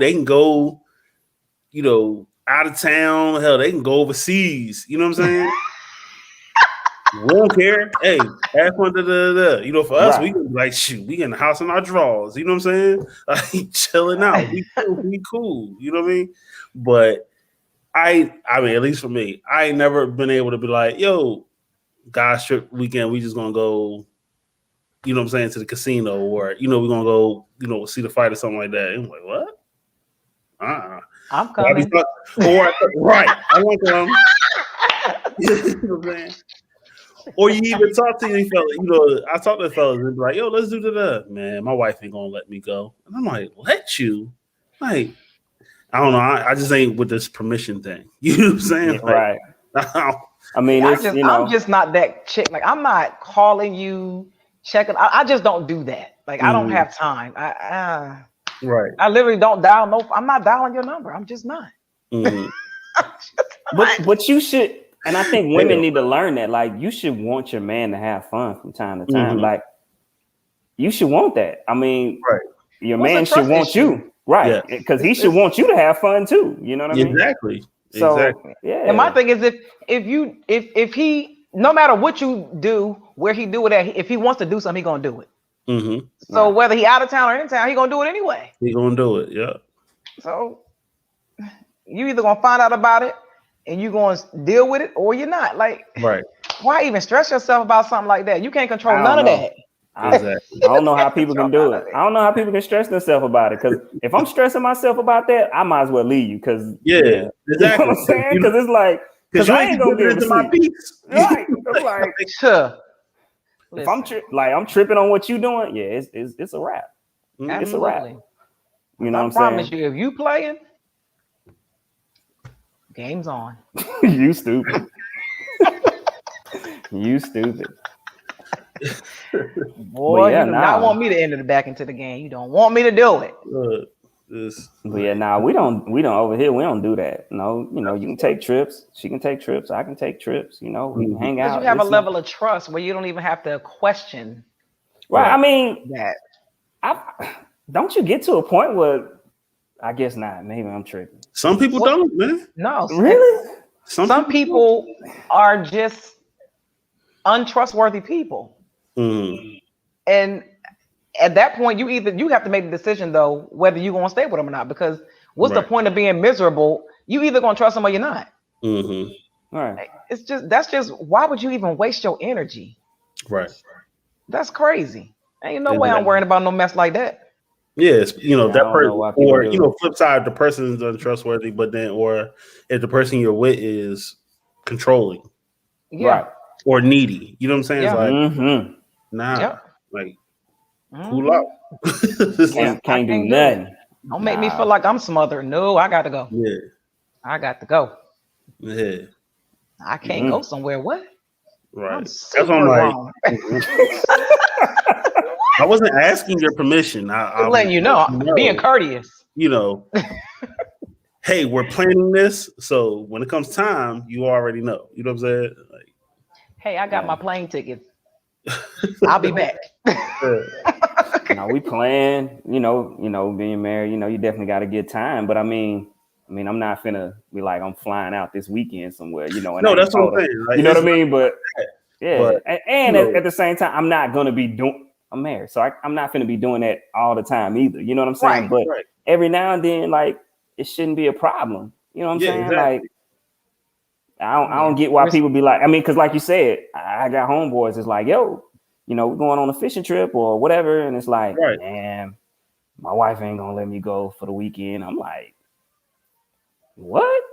out of town. Hell, they can go overseas. You know what I'm saying? We don't care. Hey, have fun. For us, we can like shoot. We in the house in our drawers. You know what I'm saying? Like chilling out. We cool. You know what I mean? But I mean, at least for me, I ain't never been able to be like, yo, guys trip weekend. We just gonna go. You know what I'm saying, to the casino, or we're gonna go. See the fight or something like that. And I'm like, what? I'm coming. Right. I want them. You know what I'm saying? Or you even talk to any fella, I talk to fellas and be like, yo, let's do that. Man, my wife ain't gonna let me go. And I'm like, let you? Like, I don't know. I just ain't with this permission thing. You know what I'm saying? Yeah, right. I mean, I'm just not that chick. Like, I'm not calling you, checking. I just don't do that. Like, I don't have time. Right. I literally don't dial. I'm not dialing your number. I'm just not. But you should. And I think women need to learn that. Like, you should want your man to have fun from time to time. Like, you should want that. I mean, your man should want you. Right. Because he should want you to have fun too. You know what I mean? Exactly. So, yeah. And my thing is, if he, no matter what you do, where he do it at, if he wants to do something, he gonna do it. Mm-hmm. So whether he out of town or in town, he gonna do it anyway. He gonna do it. Yeah. So you either gonna find out about it and you gonna deal with it, or you're not. Like, why even stress yourself about something like that? You can't control none of that. Exactly. I don't know how people can do it. I don't know how people can stress themselves about it. Because if I'm stressing myself about that, I might as well leave you. Because exactly. You know what I'm saying? Because it's like, because I ain't gonna be able to my peace. Right. I'm like, if I'm tripping on what you doing, it's a wrap. Absolutely. It's a wrap. You know what I'm saying? I promise you, if you playing, game's on. You stupid. You stupid. Boy, you do not want me to enter the back into the game. You don't want me to do it. But we don't over here. We don't do that. No, you can take trips. She can take trips. I can take trips. We can hang out. Because you have a level of trust where you don't even have to question. Right. I mean, that. Don't you get to a point where, I guess not. Maybe I'm tripping. Some people don't, man. No, really. Some people are just untrustworthy people. And at that point, you have to make the decision though whether you're gonna stay with them or not. Because what's the point of being miserable? You either gonna trust them or you're not. Right. That's just why would you even waste your energy? Right. That's crazy. Ain't no way I'm worrying about no mess like that. Yes, that person, or flip side, the person is untrustworthy, but then, or if the person you're with is controlling, right, or needy, you know what I'm saying? It's like, nah, like, cool out. Can't do nothing. Don't make me feel like I'm smothered. No, I got to go. Yeah, I got to go. Yeah, I can't go somewhere. What? Right. That's what I'm like. I wasn't asking your permission. I'm letting you know, being courteous. Hey, we're planning this, so when it comes time, you already know. You know what I'm saying? Like, hey, I got my plane tickets. I'll be back. We plan. Being married. You definitely got to get time. But I mean, I'm not finna be like I'm flying out this weekend somewhere. And no, that's what I'm saying. Like, you know what I mean? But at the same time, I'm not gonna be doing. I'm married, so I'm not going to be doing that all the time either. You know what I'm saying? But every now and then, like, it shouldn't be a problem. You know what I'm saying? Exactly. Like, I don't get why people be like, I mean, because like you said, I got homeboys. It's like, yo, we're going on a fishing trip or whatever, and it's like, man, my wife ain't gonna let me go for the weekend. I'm like, what?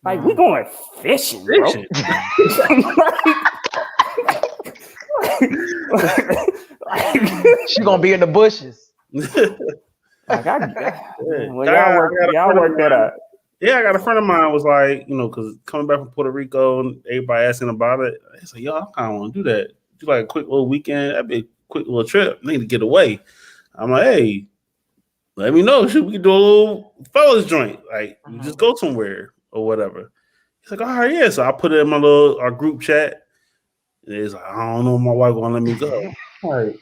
Like, we going fishing, bro. She gonna be in the bushes. Like, y'all work that out. Yeah, I got a friend of mine was like, because coming back from Puerto Rico and everybody asking about it, he's like, yo, I kind of want to do that. Do like a quick little weekend. That'd be a quick little trip. I need to get away. I'm like, hey, let me know. Should we do a little fellas joint? Like, you just go somewhere or whatever. He's like, all right, yeah. So I put it in our group chat. And it's like, I don't know if my wife won't let me go. All right.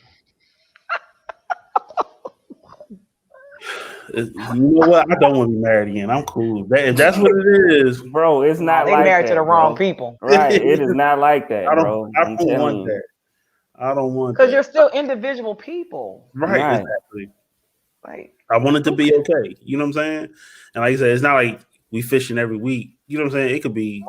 You know what? I don't want to be married again. I'm cool. If that's what it is, bro, it's not they like married that, to the wrong people. Right. It is not like that, I bro. don't want that. I don't want that. Because you're still individual people. Right, exactly. Like, I want it to be okay. You know what I'm saying? And like I said, it's not like we fishing every week. You know what I'm saying? It could be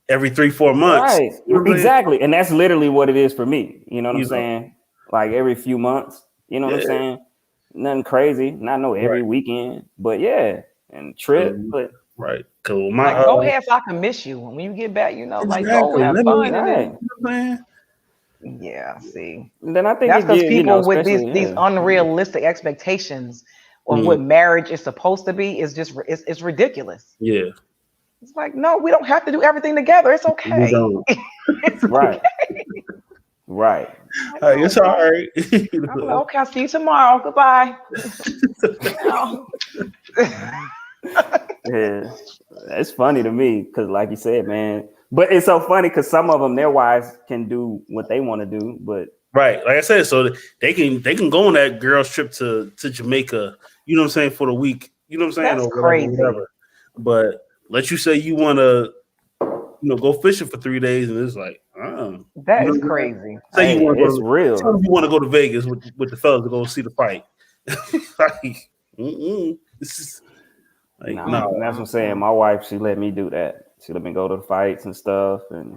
every 3-4 months. Right. You know exactly. And that's literally what it is for me. You know what I'm saying? Like every few months. You know what I'm saying? Nothing crazy. Not every weekend. But yeah. And trip. But cool. Go ahead so I can miss you. When you get back, like go have fun. Yeah, see. And then I think that's because people with these yeah. unrealistic expectations of what marriage is supposed to be is just it's ridiculous. Yeah. It's like, no, we don't have to do everything together. It's okay. We don't. It's right. Okay. Right. Hey, it's all right. I'm like, okay, I'll see you tomorrow. Goodbye. Yeah. It's funny to me because like you said, man. But it's so funny because some of them, their wives can do what they want to do, but like I said, so they can go on that girls' trip to Jamaica. You know what I'm saying, for the week. You know what I'm saying, that's crazy. Whatever. But let you say you want to, go fishing for 3 days, and it's like, that is crazy. Say you want to it's real. Tell them you want to go to Vegas with the fellas to go see the fight. Like, this is like no. That's what I'm saying. My wife, she let me do that. She let me go to the fights and stuff, and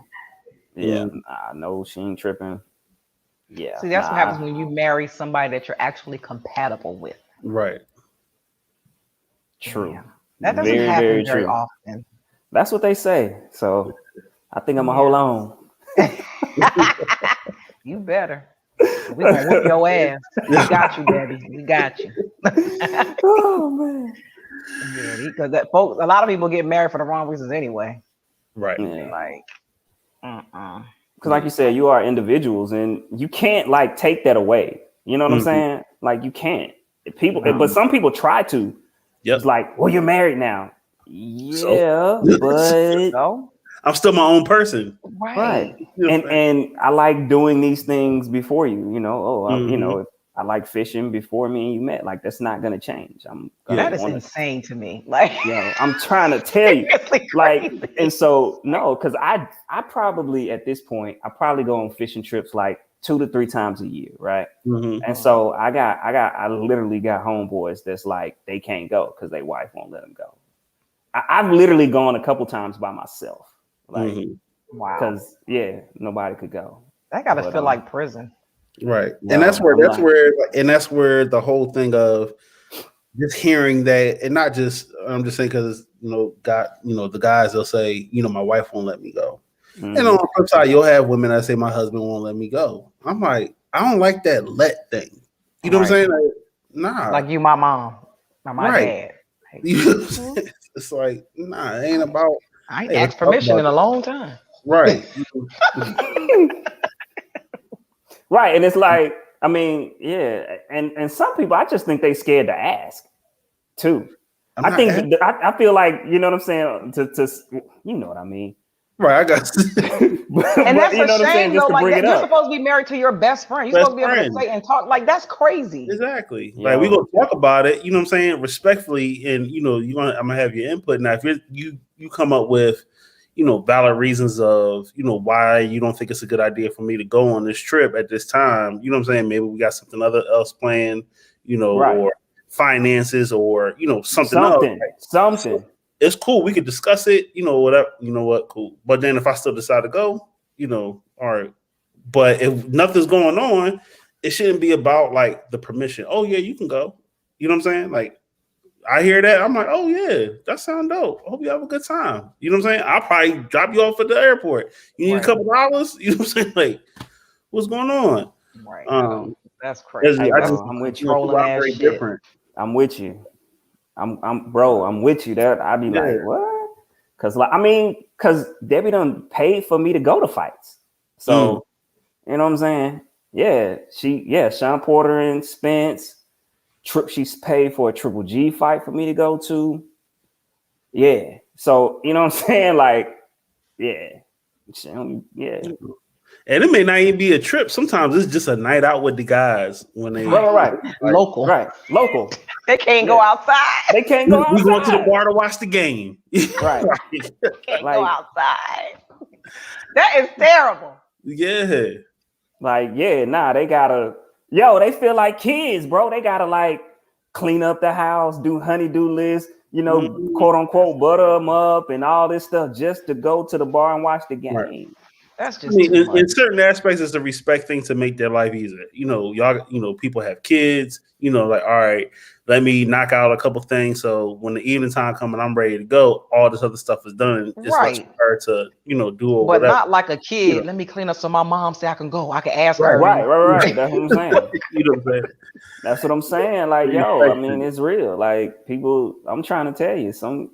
I know she ain't tripping. Yeah. See, that's what happens when you marry somebody that you're actually compatible with. Right. True. Yeah. That doesn't happen very often. That's what they say. So I think I'm gonna hold on. You better. We gonna whip your ass. We got you, Daddy. We got you. Oh man. Yeah, because a lot of people get married for the wrong reasons anyway. Right. Yeah. Like, because like you said, you are individuals, and you can't like take that away. You know what I'm saying? Like you can't. But some people try to. Yep. It's like, well, you're married now. Yeah, but I'm still my own person. Right. And I like doing these things before you. If I like fishing before me and you met. Like that's not gonna change. That is insane to me. Like, I'm trying to tell you, like, and so no, because I probably at this point I probably go on fishing trips like 2 to 3 times a year, right? And so I literally got homeboys that's like they can't go because their wife won't let them go. I've literally gone a couple times by myself, like, wow, because nobody could go. That gotta feel like prison. Right. And that's where the whole thing of just hearing that, and not just, I'm just saying because the guys, they'll say, my wife won't let me go. And on the flip side, you'll have women that say my husband won't let me go. I'm like, I don't like that let thing. You know what I'm saying? Like, nah. Like you, my mom, or my dad. Like, it's like, nah, it ain't about. I ain't asked permission in a long time. Right. Right. And it's like, I mean, yeah. And some people, I just think they scared to ask too. I feel like, you know what I'm saying? To you know what I mean? Right, I got and that's a shame, though. Like, you're supposed to be married to your best friend. You're supposed to be able to say and talk. Like, that's crazy. Exactly. Like, we gonna talk about it, you know what I'm saying, respectfully, and I'm gonna have your input. Now, if you come up with, valid reasons of, why you don't think it's a good idea for me to go on this trip at this time, you know what I'm saying? Maybe we got something else planned, or finances, or something else. Something. it's cool. We could discuss it, whatever, what, cool. But then if I still decide to go, all right. But if nothing's going on, it shouldn't be about like the permission. Oh yeah, you can go. You know what I'm saying? Like I hear that, I'm like, oh yeah, that sounds dope. I hope you have a good time. You know what I'm saying? I'll probably drop you off at the airport. You need a couple dollars? You know what I'm saying? Like, what's going on? Right. That's crazy. Hey, bro, I'm with you. Different. I'm with you. I'm with you. That I'd be like, what? Because Debbie done paid for me to go to fights. So you know what I'm saying? Yeah, Sean Porter and Spence. She's paid for a Triple G fight for me to go to. Yeah. So you know what I'm saying? Like, yeah. And it may not even be a trip. Sometimes it's just a night out with the guys when they right. Local. They can't go outside. They can't go outside. We going to the bar to watch the game. Right. Can't go outside. That is terrible. Yeah. Like, they gotta, they feel like kids, bro. They gotta like clean up the house, do honey-do lists, quote unquote, butter them up and all this stuff just to go to the bar and watch the game. Right. That's just in certain aspects, it's the respect thing to make their life easier. Y'all, people have kids, like, all right, let me knock out a couple things. So when the evening time comes and I'm ready to go, all this other stuff is done. It's much harder to, do or but whatever. not like a kid. Let me clean up so my mom say I can go. I can ask her. Right. That's what I'm saying. You know what I'm saying? That's what I'm saying. Like, it's real. Like people, I'm trying to tell you, some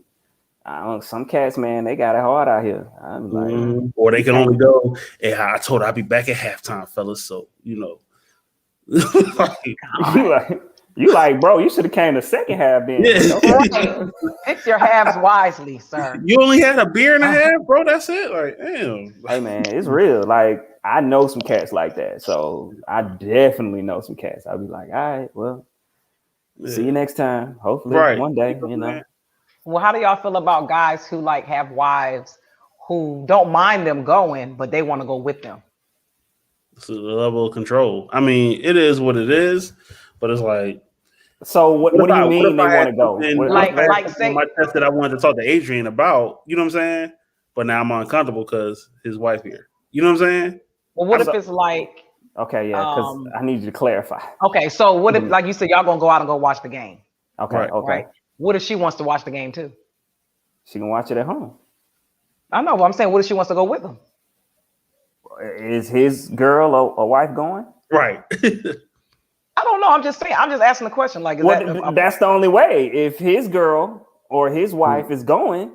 cats, man, they got it hard out here. I'm like, or they can only go. Hey, I told her I'd be back at halftime, fellas. So you like, bro, you should have came the second half then. Yeah. Pick your halves wisely, sir. You only had a beer and a half, bro. That's it. Like, damn. Hey man, it's real. Like I know some cats like that, so I definitely know some cats. I'll be like, all right, well, see you next time. Hopefully one day, Well, how do y'all feel about guys who like have wives who don't mind them going, but they want to go with them? It's a level of control. I mean, it is what it is, but it's like. So what do you mean they want to go? Like say my test that I wanted to talk to Adrian about, you know what I'm saying? But now I'm uncomfortable because his wife here. You know what I'm saying? Well, what if it's like? Okay, because I need you to clarify. Okay, so what if, like you said, y'all gonna go out and go watch the game? Okay, Right. What if she wants to watch the game too? She can watch it at home. I know, but I'm saying, what if she wants to go with him? Is his girl a wife going? Right. I don't know. I'm just saying. I'm just asking the question. Like, that's the only way. If his girl or his wife is going,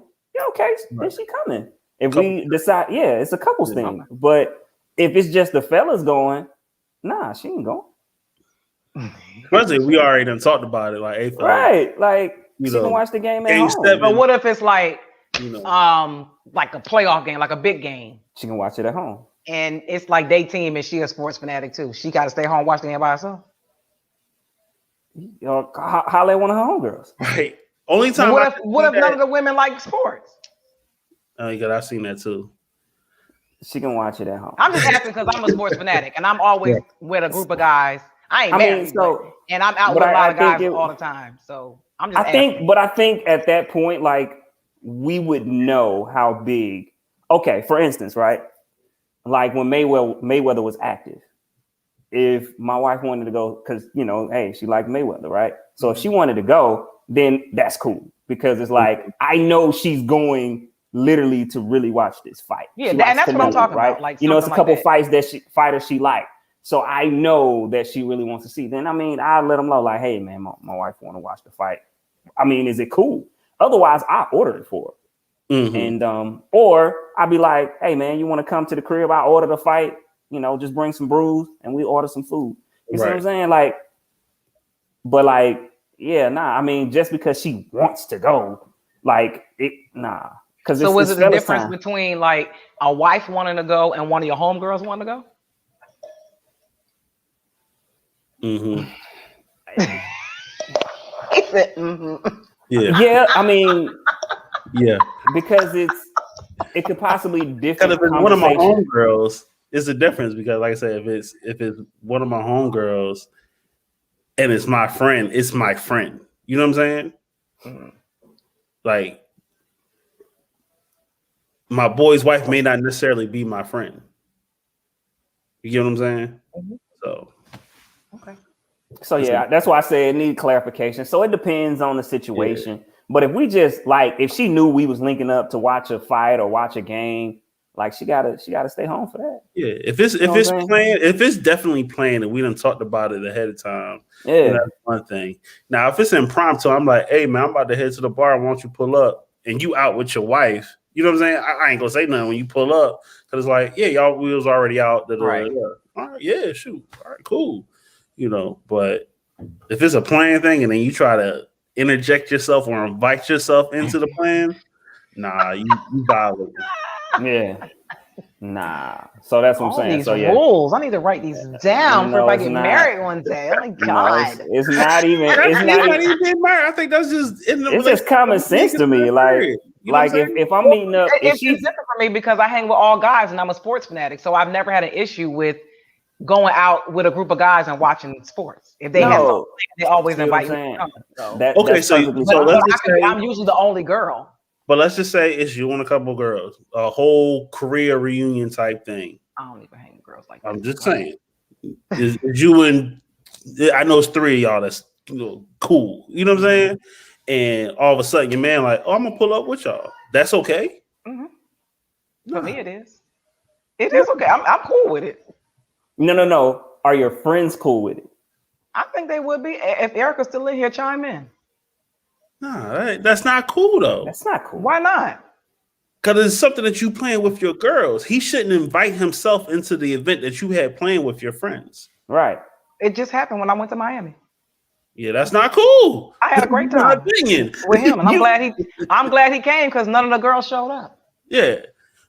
okay, then she coming. If we decide, it's a couples thing. But if it's just the fellas going, nah, she ain't going. Especially we already done talked about it. Like, right, like she can watch the game at home. But what if it's like, like a playoff game, like a big game? She can watch it at home. And it's like they team, and she a sports fanatic too. She got to stay home watch the game by herself. Holla at one of her homegirls. Right. Only time. What if none of the women like sports? Oh, yeah, I've seen that too. She can watch it at home. I'm just asking because I'm a sports fanatic, and I'm always with a group of guys. I ain't married, and I'm out with a lot of guys all the time. So I'm just. I think at that point, like we would know how big. Okay, for instance, right? Like when Mayweather was active. If my wife wanted to go, because hey, she liked Mayweather, right? So if she wanted to go, then that's cool because it's like I know she's going literally to really watch this fight. Yeah, and that's what I'm talking about. Like it's a couple fighters she liked. So I know that she really wants to see. Then I let them know, like, hey man, my wife want to watch the fight. Is it cool? Otherwise, I order it for her. And or I'd be like, hey man, you want to come to the crib? I order the fight. Just bring some brews and we order some food. You see what I'm saying? Like, but like, just because she wants to go, like it, nah. Because so was it the difference between like a wife wanting to go and one of your homegirls wanting to go? He said, Yeah. Yeah. Yeah. Because it could possibly differ. Because if it's one of my homegirls, it's a difference. Because like I said, if it's one of my homegirls and it's my friend, it's my friend. You know what I'm saying? Like my boy's wife may not necessarily be my friend. You get what I'm saying? Mm-hmm. So, okay. So yeah, that's why I say it need clarification. So it depends on the situation. Yeah. But if we just like, if she knew we was linking up to watch a fight or watch a game, like she gotta stay home for that. Yeah, if it's planned, if it's definitely planned and we done talked about it ahead of time, yeah, that's one thing. Now, if it's impromptu, I'm like, hey man, I'm about to head to the bar. Why don't you pull up? And you out with your wife. You know what I'm saying? I ain't gonna say nothing when you pull up because it's like, yeah, y'all we was already out. Right. All right, yeah, shoot. All right, cool. You know, but if it's a planned thing and then you try to interject yourself or invite yourself into the plan, nah, you violate. Yeah. Nah. So that's what I'm saying. These so yeah. rules. I need to write these down for if I get married one day. Oh my god. No, it's not even. It's not even being married. I think that's just. It's just common sense to me. Like, if I'm meeting up, it's different for me because I hang with all guys and I'm a sports fanatic. So I've never had an issue with going out with a group of guys and watching sports. If they have something, they always invite me. I'm usually the only girl. But let's just say it's you and a couple of girls, a whole career reunion type thing. I don't even hang with girls like that. I'm just saying. Is you and I know it's three of y'all that's cool. You know what I'm saying? And all of a sudden your man like, oh, I'm gonna pull up with y'all. That's okay. Mm-hmm. For me, it is. It is okay. I'm cool with it. No. Are your friends cool with it? I think they would be. If Erica's still in here, chime in. Nah, that's not cool though. That's not cool. Why not? Because it's something that you playing with your girls. He shouldn't invite himself into the event that you had playing with your friends. Right. It just happened when I went to Miami. Yeah, that's not cool. I had a great time with him, and I'm glad he came because none of the girls showed up. Yeah,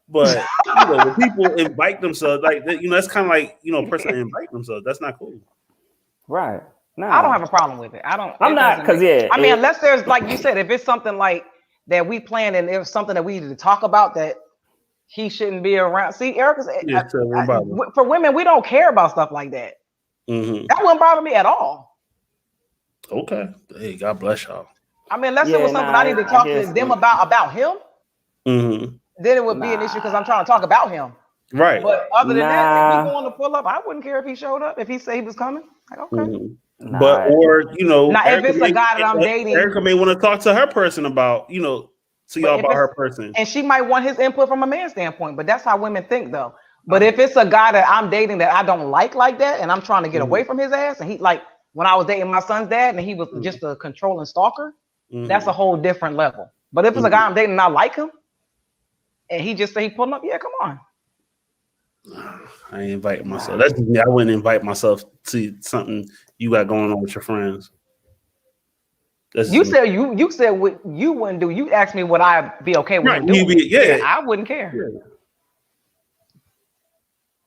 but when people invite themselves, like that's kind of like a person invite themselves. That's not cool. Right. No, I don't have a problem with it. I'm not because I mean, unless there's like you said, if it's something like that we planned and there's something that we needed to talk about that he shouldn't be around. See, Erica's for women, we don't care about stuff like that. Mm-hmm. That wouldn't bother me at all. Okay, hey, God bless y'all. I mean, unless it was something I need to talk to them about him, then it would be an issue because I'm trying to talk about him. Right. But other than that, if we going to pull up, I wouldn't care if he showed up. If he said he was coming, like okay. Mm-hmm. But now if it's a guy that I'm dating, Erica may want to talk to her person about to y'all about her person, and she might want his input from a man's standpoint. But that's how women think, though. But if it's a guy that I'm dating that I don't like that, and I'm trying to get away from his ass, and he like when I was dating my son's dad, and he was just a controlling stalker, that's a whole different level. But if it's a guy I'm dating and I like him, and he just say he pulling up, yeah, come on. I ain't invite myself. That's me. I wouldn't invite myself to something you got going on with your friends. You said what you wouldn't do. You asked me would I be okay with doing. I wouldn't care.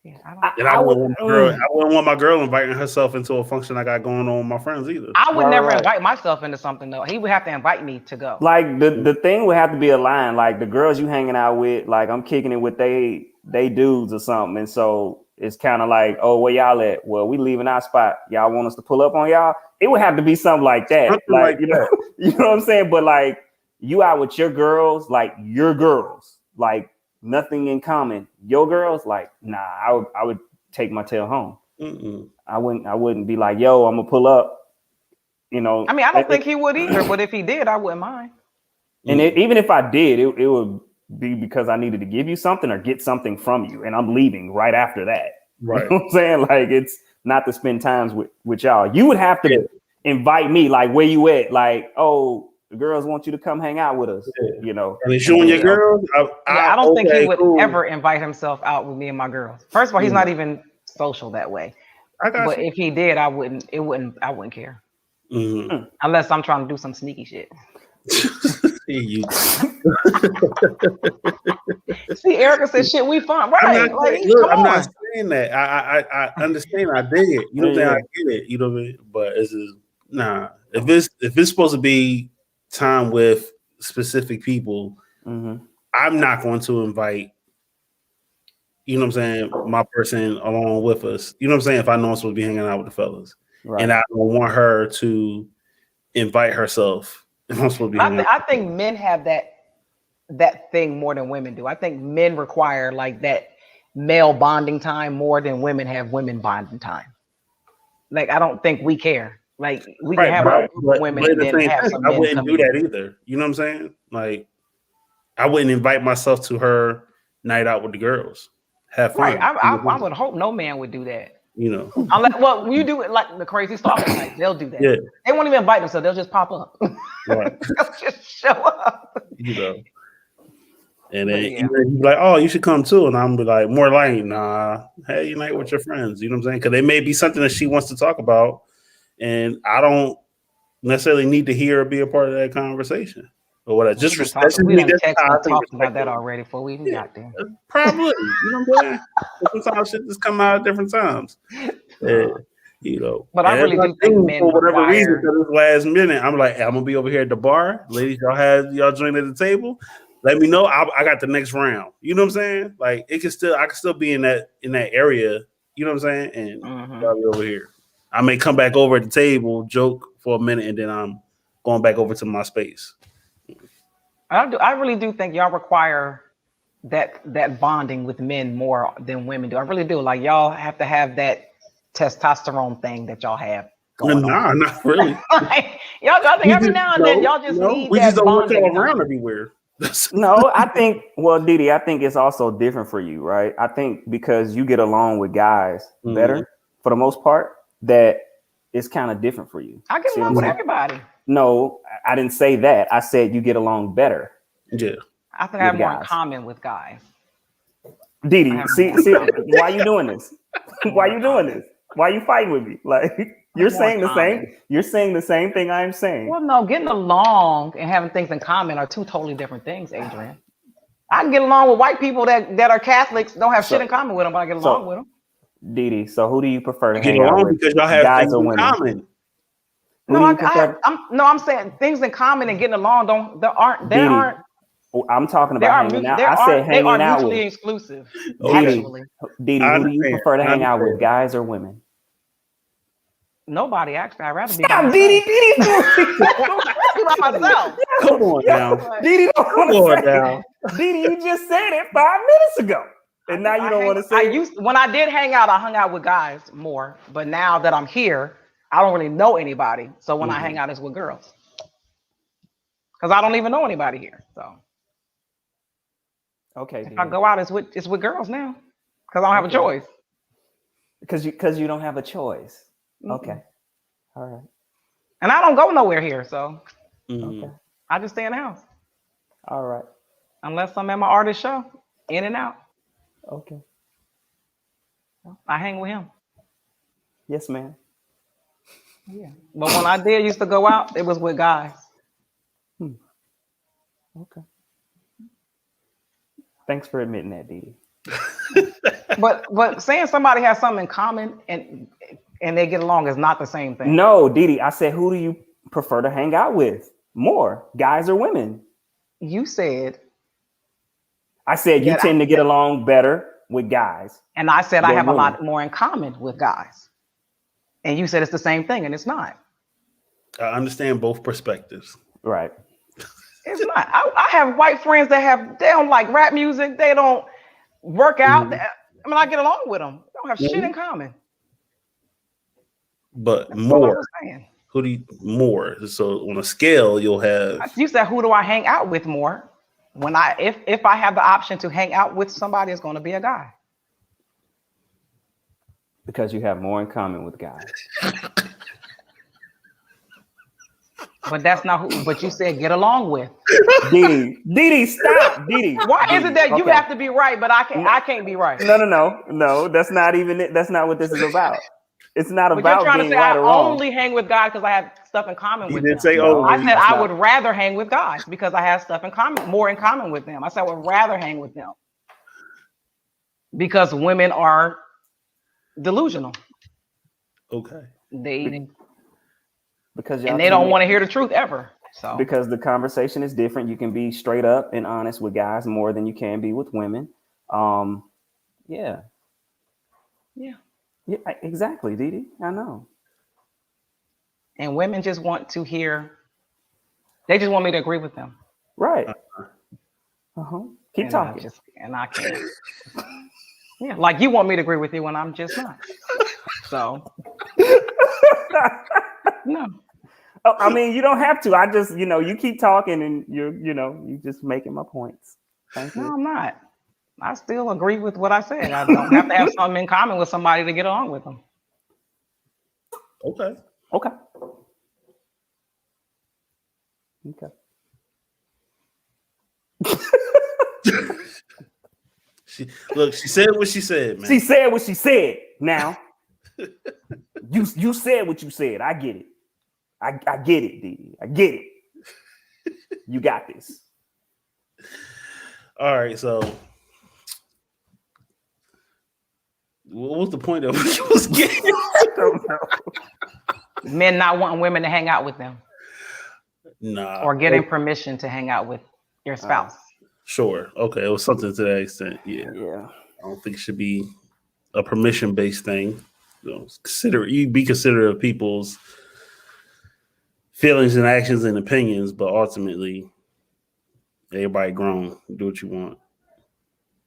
Yeah, I wouldn't want my girl inviting herself into a function I got going on with my friends either. I would never invite myself into something though. He would have to invite me to go. Like the thing would have to be aligned. Like the girls you hanging out with, like I'm kicking it with they dudes or something, and so it's kind of like, oh, where y'all at? Well, we leaving our spot. Y'all want us to pull up on y'all? It would have to be something like that. Something like you know what I'm saying? But like you out with your girls, like your girls, like nothing in common. Your girls, like nah, I would take my tail home. Mm-mm. I wouldn't be like, yo, I'm gonna pull up. I mean, I don't think he would either. But if he did, I wouldn't mind. And even if I did, it would be because I needed to give you something or get something from you, and I'm leaving right after that. Right. You know what I'm saying? Like it's not to spend times with y'all. You would have to invite me, like where you at? Like, oh, the girls want you to come hang out with us. And it's you and your girls. I don't think he would ever invite himself out with me and my girls. First of all, he's not even social that way. But if he did, I wouldn't care. Mm-hmm. Unless I'm trying to do some sneaky shit. You. See, Erica said, "Shit, we fun, right?" I'm not saying that. I understand. I dig it. You know what I'm saying? I get it. You know what I mean? But it's just nah. If it's supposed to be time with specific people, I'm not going to invite. You know what I'm saying? My person along with us. You know what I'm saying? If I know I'm supposed to be hanging out with the fellas, and I don't want her to invite herself. I think men have that that thing more than women do. I think men require like that male bonding time more than women have women bonding time. Like I don't think we care. Like we can have a group of women and the then same have thing, some I men wouldn't come do in. that either. You know what I'm saying? Like I wouldn't invite myself to her night out with the girls. Have fun. Right. I would hope no man would do that. You know. Unless, well, you do it like the crazy stalker night. They'll do that. Yeah. They won't even invite them, so they'll just pop up. Right. They'll just show up. You know. And then Yeah. you'd be like, "Oh, you should come too," and I'm be like, more like, "Nah, hey, you night with your friends." You know what I'm saying? Because there may be something that she wants to talk about, and I don't necessarily need to hear or be a part of that conversation or whatever. Just respect. We done talked about that already before we even got there. Probably, you know what I'm saying? Sometimes shit just come out at different times. You know, but I really do think men for whatever reason for this last minute, I'm like, hey, I'm gonna be over here at the bar, ladies. Y'all join at the table. Let me know. I got the next round. You know what I'm saying? Like I can still be in that area. You know what I'm saying? And y'all be over here. I may come back over at the table, joke for a minute, and then I'm going back over to my space. I really do think y'all require that bonding with men more than women do. I really do. Like y'all have to have that testosterone thing that y'all have going on. Not really. Like, I think every now and then y'all just need we that just don't want bonding y'all around everywhere. No, I think, well, Didi, I think it's also different for you, right? I think because you get along with guys better for the most part, that it's kind of different for you. I get along with everybody. No, I didn't say that. I said you get along better. Yeah. I think I have more in common with guys. Didi, see, why you doing this? Why you doing this? Why you fighting with me? Like you're saying the same. You're saying the same thing I'm saying. Well, no, getting along and having things in common are two totally different things, Adrian. I can get along with white people that are Catholics, don't have shit in common with them, but I get along with them. Didi, so who do you prefer to get hang out along with? because y'all have guys things or in women? common. I'm saying things in common and getting along there aren't. I'm talking about hanging out. I said hanging out with. They are mutually exclusive. Actually, Didi, who do you prefer to hang out with, guys or women? Nobody, actually. I'd rather be Stop, Didi. by myself. Come on now. Didi, come on now. Didi, you just said it 5 minutes ago. And now you don't want to say it. When I did hang out, I hung out with guys more. But now that I'm here, I don't really know anybody. So when I hang out, it's with girls. Because I don't even know anybody here. So okay. If I go out, it's with girls now. Because I don't have a choice. Because you don't have a choice. Okay. All right. And I don't go nowhere here, so okay. I just stay in the house. All right. Unless I'm at my artist show, in and out. Okay. I hang with him. Yes, ma'am. Yeah. But when I used to go out, it was with guys. Okay. Thanks for admitting that, Didi. But saying somebody has something in common and they get along is not the same thing. No, Didi, I said, who do you prefer to hang out with more, guys or women? You said. I said you tend to get along better with guys. And I said I have a lot more in common with guys. And you said it's the same thing, and it's not. I understand both perspectives. Right. It's not. I have white friends they don't like rap music. They don't work out. I get along with them. They don't have shit in common. But that's more. Who do you more? So on a scale, you'll have. You said who do I hang out with more? When if I have the option to hang out with somebody, it's going to be a guy. Because you have more in common with guys. But that's not who. But you said get along with. Didi, stop, Didi. Why is it that you have to be right, but I can't be right? No. That's not even it. That's not what this is about. It's not but about you're trying being to say right or wrong. I only hang with guys because I have stuff in common with them. Say I said I would rather hang with guys because I have stuff in common, more in common with them. I said I would rather hang with them because women are delusional. Okay. Because they don't want to hear the truth ever. So because the conversation is different, you can be straight up and honest with guys more than you can be with women. Yeah, exactly, Didi. I know. And women just want to hear. They just want me to agree with them. Right. Keep talking. I can't. Yeah, like you want me to agree with you when I'm just not. So no. Oh, I mean, you don't have to. I just, you keep talking and you just making my points. Thank you. No, I'm not. I still agree with what I said. I don't have to have something in common with somebody to get along with them. Okay. She said what she said, man. She said what she said. Now, you said what you said. I get it. I get it, Dee. I get it. You got this. All right, so what was the point of what you was getting? I don't know. Men not wanting women to hang out with them. Nah. Or getting permission to hang out with your spouse. Sure. Okay. It was something to that extent. Yeah. I don't think it should be a permission-based thing. Be considerate of people's feelings and actions and opinions, but ultimately, everybody grown. Do what you want.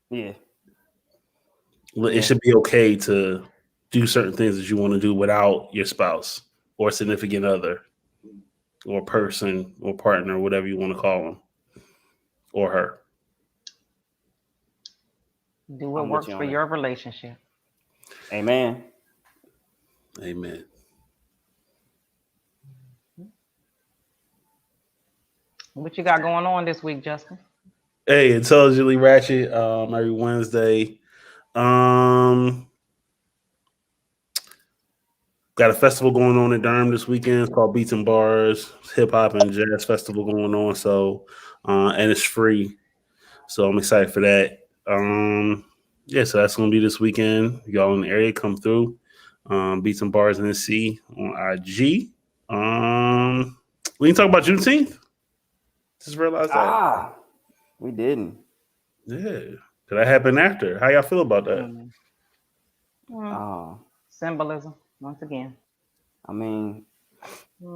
Yeah. It should be okay to do certain things that you want to do without your spouse or significant other or person or partner, whatever you want to call them, or her. Do what works for your relationship. Amen. What you got going on this week, Justin? Hey, Intelligently Ratchet, every Wednesday. Got a festival going on in Durham this weekend. It's called Beats and Bars, hip hop and jazz festival going on. So, and it's free. So I'm excited for that. So that's gonna be this weekend. Y'all in the area, come through. Beats and Bars NC on IG. We can talk about Juneteenth. Just realized that. We didn't. Yeah. That happened after. How y'all feel about that? Symbolism, once again. I mean,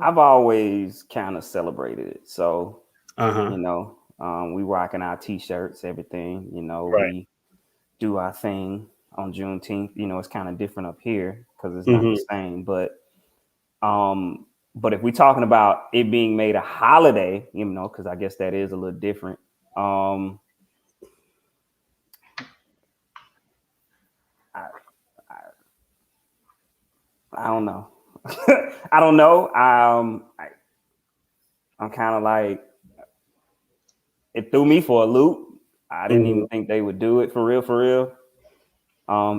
I've always kind of celebrated it. So, we rocking our t-shirts, everything, we do our thing on Juneteenth. It's kind of different up here because it's not the same. But if we're talking about it being made a holiday, because I guess that is a little different. I don't know. I don't know. I'm kind of like, it threw me for a loop. I didn't even think they would do it for real.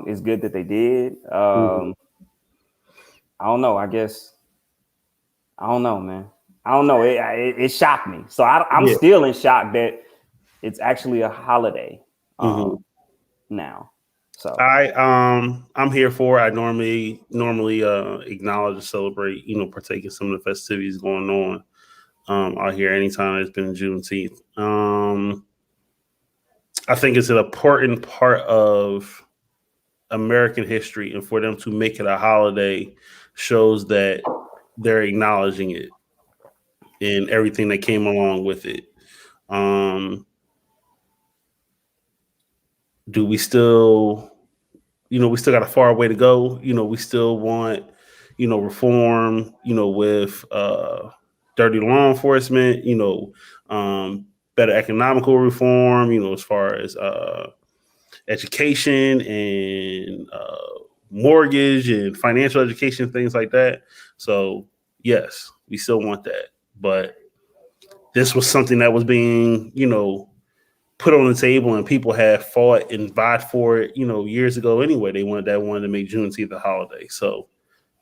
It's good that they did. I don't know. I guess I don't know, man. I don't know. It shocked me. So I'm still in shock that it's actually a holiday now. So I'm here for it. I normally acknowledge and celebrate, partake in some of the festivities going on out here anytime it's been Juneteenth. I think it's an important part of American history, and for them to make it a holiday shows that they're acknowledging it and everything that came along with it. Do we still, we still got a far way to go. We still want, reform, with dirty law enforcement, better economical reform, as far as education and mortgage and financial education, things like that. So yes, we still want that. But this was something that was being, put on the table, and people have fought and vied for it, years ago anyway. They wanted to make Juneteenth a holiday. So,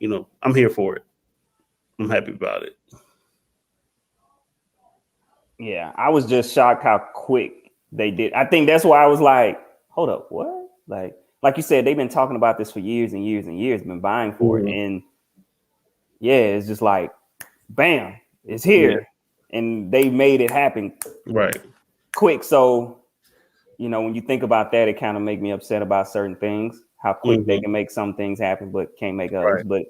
I'm here for it. I'm happy about it. Yeah, I was just shocked how quick they did. I think that's why I was like, hold up, what? Like you said, they've been talking about this for years and years and years, been vying for it. And it's just like, bam, it's here. Yeah. And they made it happen quick. So, when you think about that, it kind of make me upset about certain things, how quick they can make some things happen, but can't make others. But,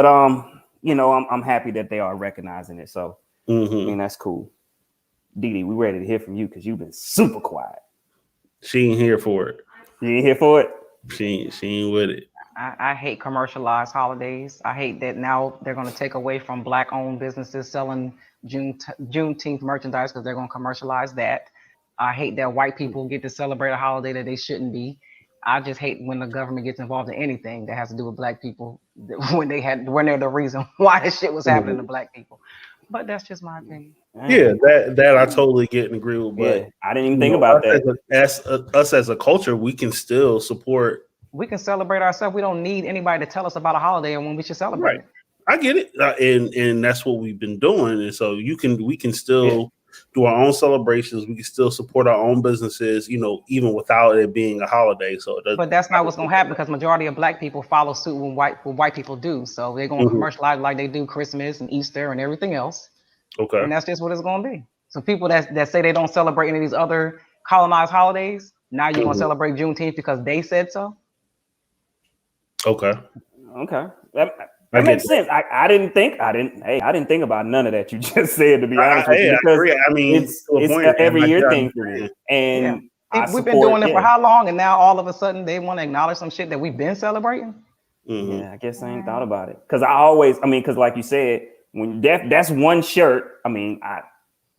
I'm happy that they are recognizing it. So, I mean, that's cool. Dee, we ready to hear from you because you've been super quiet. She ain't here for it. You ain't here for it? She ain't with it. I hate commercialized holidays. I hate that now they're going to take away from Black-owned businesses selling Juneteenth merchandise because they're going to commercialize that. I hate that white people get to celebrate a holiday that they shouldn't be. I just hate when the government gets involved in anything that has to do with Black people when they're the reason why this shit was happening to Black people. But that's just my opinion. Yeah, that I totally get and agree with. But I didn't even think about that. Us as a culture, we can still support. We can celebrate ourselves. We don't need anybody to tell us about a holiday and when we should celebrate it. I get it, and that's what we've been doing. And so we can still do our own celebrations. We can still support our own businesses, even without it being a holiday. So, but that's not what's going to happen because majority of Black people follow suit with what white people do. So they're going to commercialize like they do Christmas and Easter and everything else. Okay, and that's just what it's going to be. So people that say they don't celebrate any of these other colonized holidays, now you're going to celebrate Juneteenth because they said so. Okay. That makes sense. I didn't think about none of that you just said, to be honest with you. I agree. I mean, it's an every year thing for me. And we've been doing it for how long? And now all of a sudden they want to acknowledge some shit that we've been celebrating. Yeah, I guess I ain't thought about it. Because like you said, when that's one shirt. I mean, I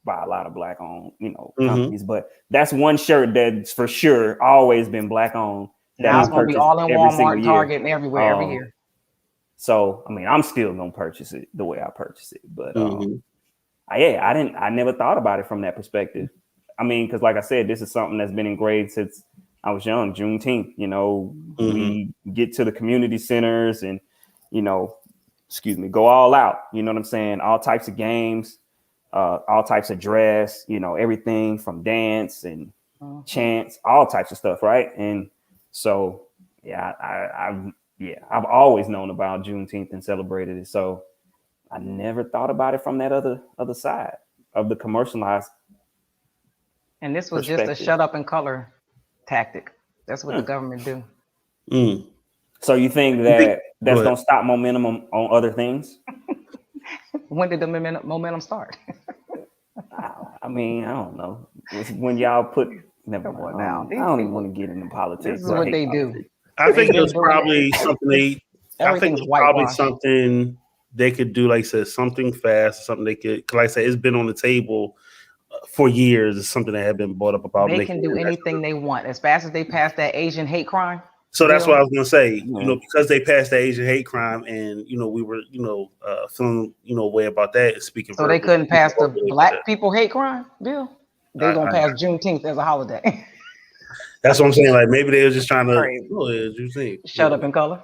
buy a lot of Black owned, companies, but that's one shirt that's for sure always been Black owned. Now it's going to be all in Walmart, Target, and everywhere every year. So, I mean, I'm still going to purchase it the way I purchase it. But I never thought about it from that perspective. I mean, because like I said, this is something that's been engraved since I was young. Juneteenth, we get to the community centers and, go all out. You know what I'm saying? All types of games, all types of dress, everything from dance and chants, all types of stuff, right? And so, I've always known about Juneteenth and celebrated it. So I never thought about it from that other side of the commercialized. And this was just a shut up and color tactic. That's what the government do. So you think that's going to stop momentum on other things? When did the momentum start? I mean, I don't know. It's when y'all put... Never mind. I don't even want to get into politics. This is what they do. I think it was probably something something they could do, like I said, something fast, something they could, like I said, it's been on the table for years. It's something that had been brought up about. They can do anything they want as fast as they pass that Asian hate crime. So that's what I was going to say, because they passed the Asian hate crime and, we were, feeling, a way about that. Speaking so they couldn't pass the Black people hate crime bill. They're going to pass Juneteenth as a holiday. That's what I'm saying. Like maybe they were just trying to shut up in color.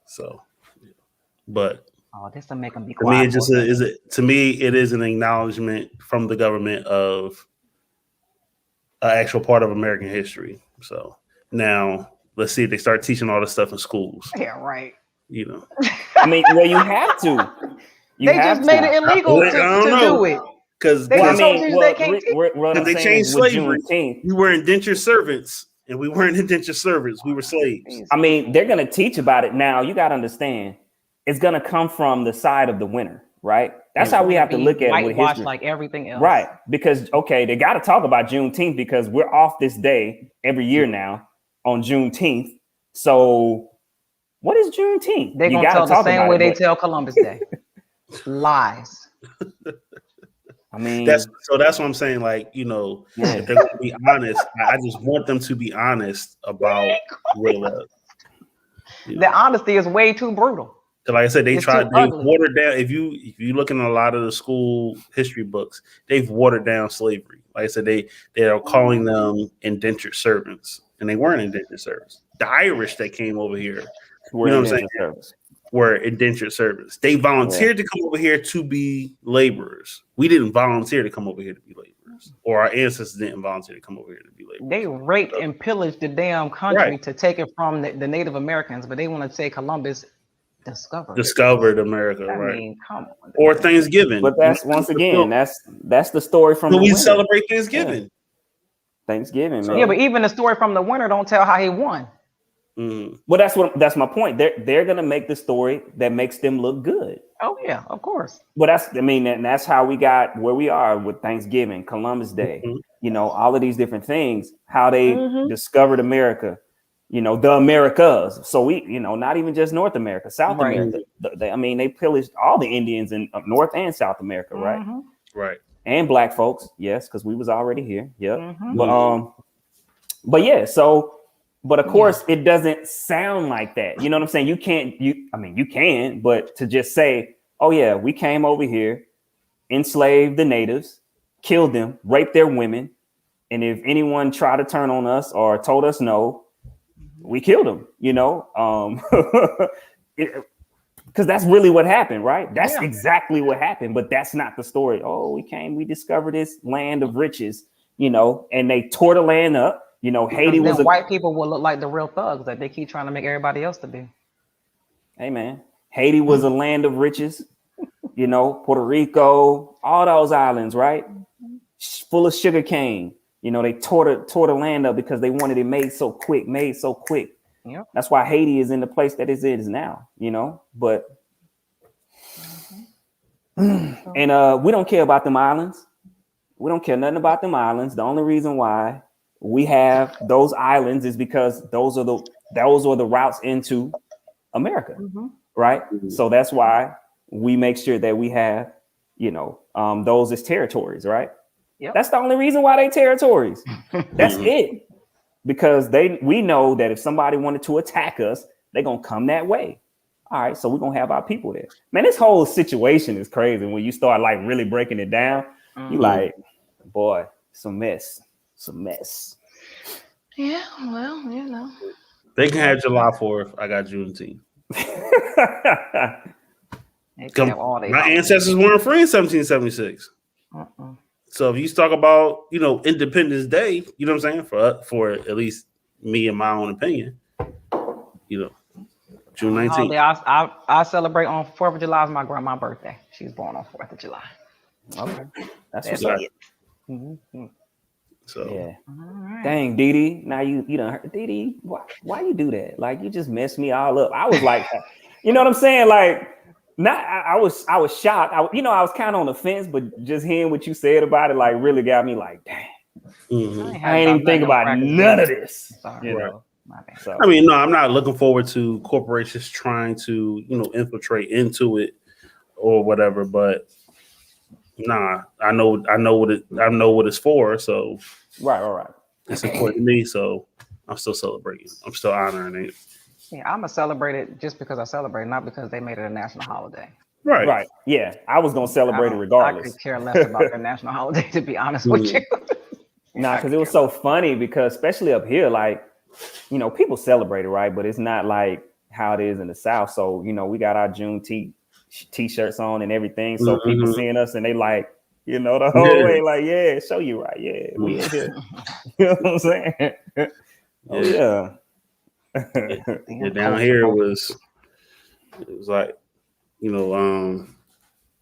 So, but this will make them be quiet. To me, it is an acknowledgement from the government of an actual part of American history. So now let's see if they start teaching all this stuff in schools. Yeah, right. I mean, well, you have to. They just made it illegal to do it. Because they changed slavery. We were indentured servants, and we weren't indentured servants. We were slaves. I mean, they're going to teach about it now. You got to understand, it's going to come from the side of the winner, right? That's how we have to look at it with history, like everything else, right? Because they got to talk about Juneteenth because we're off this day every year now on Juneteenth. So, what is Juneteenth? They're going to tell the same way they tell Columbus Day. Lies. I mean, that's what I'm saying. Like, if they're going to be honest, I just want them to be honest about real love. The honesty is way too brutal. Like I said, they watered down. If you look in a lot of the school history books, they've watered down slavery. Like I said, they are calling them indentured servants, and they weren't indentured servants. The Irish that came over here, were indentured servants. They volunteered to come over here to be laborers. We didn't volunteer to come over here to be laborers, or our ancestors didn't volunteer to come over here to be laborers. They raped and pillaged the damn country to take it from the Native Americans, but they want to say Columbus discovered America, right? I mean, come on. Or Thanksgiving. But that's once again, that's the story from. So we celebrate Thanksgiving. Thanksgiving, man. Yeah, but even the story from the winner don't tell how he won. Well, that's my point. They're gonna make the story that makes them look good. Oh yeah, of course. Well, that's how we got where we are with Thanksgiving, Columbus Day, all of these different things, how they discovered America, the Americas. So we, not even just North America, South America. They pillaged all the Indians in North and South America, right? Right. And black folks, yes, because we was already here. Yep. But yeah, so, but of course it doesn't sound like that. You know what I'm saying? You can, but to just say, oh yeah, we came over here, enslaved the natives, killed them, raped their women, and if anyone tried to turn on us or told us no, we killed them. Because that's really what happened, right? That's exactly what happened, but that's not the story. Oh, we discovered this land of riches, and they tore the land up. Haiti was white people will look like the real thugs that they keep trying to make everybody else to be. Hey man, Haiti was a land of riches. Puerto Rico, all those islands, right? Full of sugar cane. They tore the land up because they wanted it made so quick. Yep. That's why Haiti is in the place that it is now, but and we don't care about them islands. We don't care nothing about them islands. The only reason why we have those islands is because those are the routes into America, right? So that's why we make sure that we have, those as territories, right? Yep. That's the only reason why they territories. That's it. Because we know that if somebody wanted to attack us, they're gonna come that way. All right, so we're gonna have our people there. Man, this whole situation is crazy. When you start like really breaking it down, you like, boy, it's a mess. Yeah, well, They can have July 4th. I got Juneteenth. My ancestors weren't free in 1776. So if you talk about, Independence Day, you know what I'm saying? For at least me and my own opinion, June 19th. I celebrate on 4th of July is my grandma's birthday. She's born on 4th of July. Okay. That's what's up. So yeah. Right. Dang, Didi. Now you done heard Didi. Why you do that? Like you just messed me all up. I was like, you know what I'm saying? Like, I was shocked. I was kind of on the fence, but just hearing what you said about it, like, really got me like, dang. I ain't even think about none of this. Sorry. So, no, I'm not looking forward to corporations trying to, infiltrate into it or whatever. But nah, I know what it's for. So right. It's important to me. So I'm still celebrating. I'm still honoring it. Yeah, I'm gonna celebrate it just because I celebrate, not because they made it a national holiday. Right. Yeah, I was gonna celebrate it regardless. I could care less about their national holiday, to be honest with you. Nah, because it was so funny because especially up here, like, people celebrate it, right? But it's not like how it is in the South. So, we got our Juneteenth t-shirts on and everything. So people seeing us and they like, the whole way, like, yeah, show you right. Yeah, we in here. You know what I'm saying? Oh yeah. Yeah, down here it was like,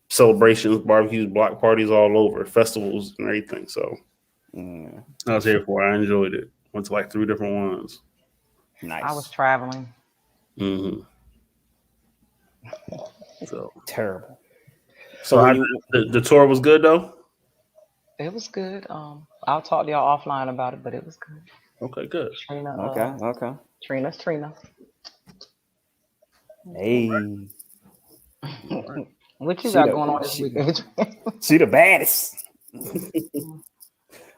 celebrations, barbecues, block parties all over, festivals and everything. So I was here for it. I enjoyed it. Went to like 3 different ones. Nice. I was traveling. So terrible. So the tour was good though? It was good. I'll talk to y'all offline about it, but it was good. Okay, good. Trina, okay. Trina. Hey. What you got going on this weekend? She the baddest.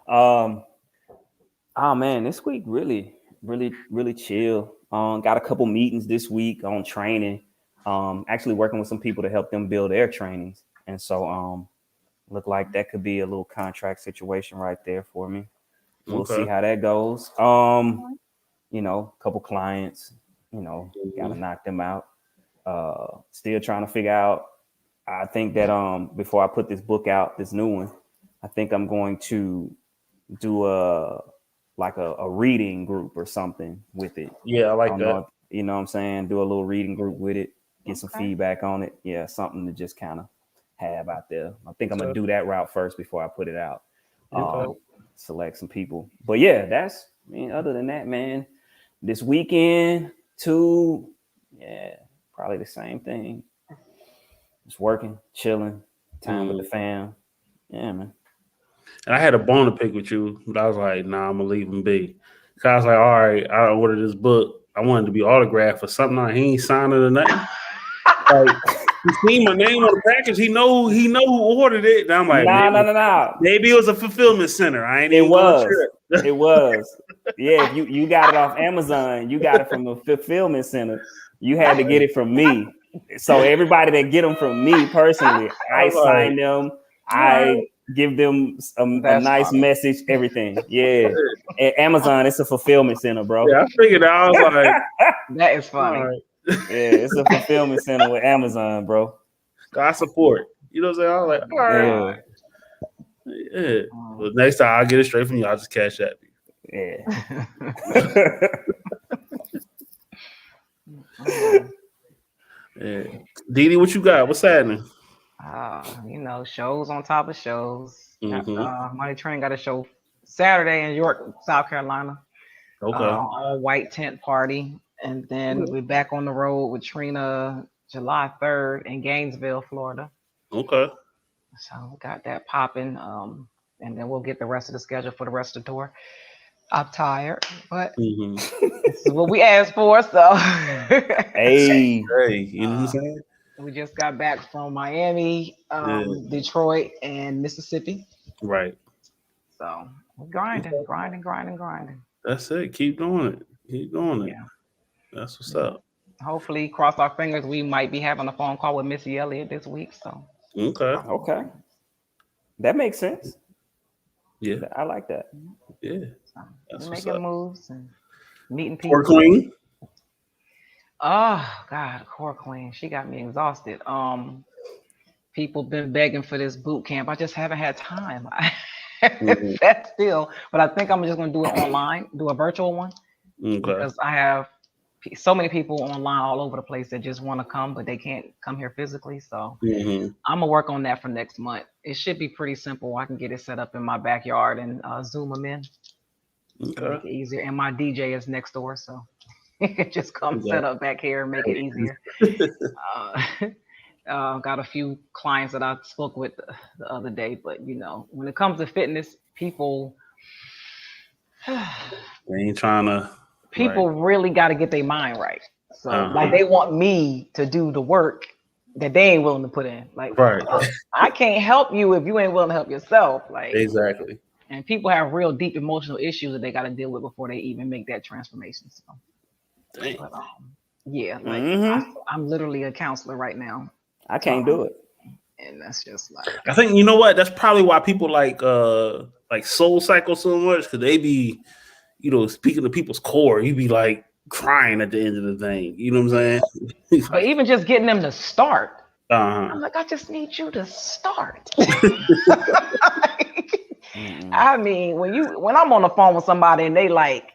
Oh man, this week really chill. Got a couple meetings this week on training. Actually working with some people to help them build their trainings. And so look like that could be a little contract situation right there for me. We'll see how that goes. Couple clients, gotta knock them out. Still trying to figure out. I think that before I put this book out, this new one, I think I'm going to do a reading group or something with it. Yeah, I like that. You know what I'm saying? Do a little reading group with it, get some feedback on it. Yeah, something to just kind of have out there. I think I'm gonna do that route first before I put it out. Select some people. But yeah, other than that, man, This weekend, too. Yeah, probably the same thing. Just working, chilling, time with the fam. Yeah, man. And I had a bone to pick with you, but I was like, nah, I'm gonna leave him be. Cause I was like, all right, I ordered this book. I wanted to be autographed or something. He ain't signed it or nothing. Like, he seen my name on the package. He know who ordered it. And I'm like, nah. Maybe it was a fulfillment center. I ain't It even was. going to trip. It was. Yeah, if you got it off Amazon, you got it from a fulfillment center. You had to get it from me. So everybody that get them from me personally, I sign them. I give them a nice message, everything. Yeah. At Amazon, it's a fulfillment center, bro. Yeah, I figured I was like, that is funny. Right. Yeah, it's a fulfillment center with Amazon, bro. I support. You know what I'm saying? I was like, all right. Yeah. Well, next time I'll get it straight from you. I'll just cash that. Yeah. Yeah. Didi, what you got? What's happening? Shows on top of shows. Money Train got a show Saturday in York, South Carolina. Okay. All white tent party. And then we're back on the road with Trina July 3rd in Gainesville, Florida. Okay. So we got that popping. And then we'll get the rest of the schedule for the rest of the tour. I'm tired, but this is what we asked for. So hey, you know what I'm saying? We just got back from Miami, Detroit, and Mississippi. Right. So we're grinding. That's it. Keep doing it. Yeah. That's what's up. Hopefully, cross our fingers, we might be having a phone call with Missy Elliott this week. So okay. That makes sense. Yeah. I like that. Yeah. That's making moves and meeting people. Core Queen. Oh God, Core Queen. She got me exhausted. People been begging for this boot camp. I just haven't had time. That's still, but I think I'm just gonna do it online, do a virtual one. Because I have so many people online all over the place that just want to come, but they can't come here physically. So I'm gonna work on that for next month. It should be pretty simple. I can get it set up in my backyard and Zoom them in. Make it easier. And my DJ is next door, so it can just come set up back here and make it easier. Got a few clients that I spoke with the other day, but when it comes to fitness, people they ain't trying to. People really got to get their mind right. So like they want me to do the work that they ain't willing to put in. Like I can't help you if you ain't willing to help yourself. Like exactly. And people have real deep emotional issues that they got to deal with before they even make that transformation. So, but, I'm literally a counselor right now. I can't do it. And that's just like I think you know what? That's probably why people like Soul Cycle so much, because they be speaking to people's core, you be like crying at the end of the thing. You know what I'm saying? But even just getting them to start. I'm like, I just need you to start. I mean, when I'm on the phone with somebody and they like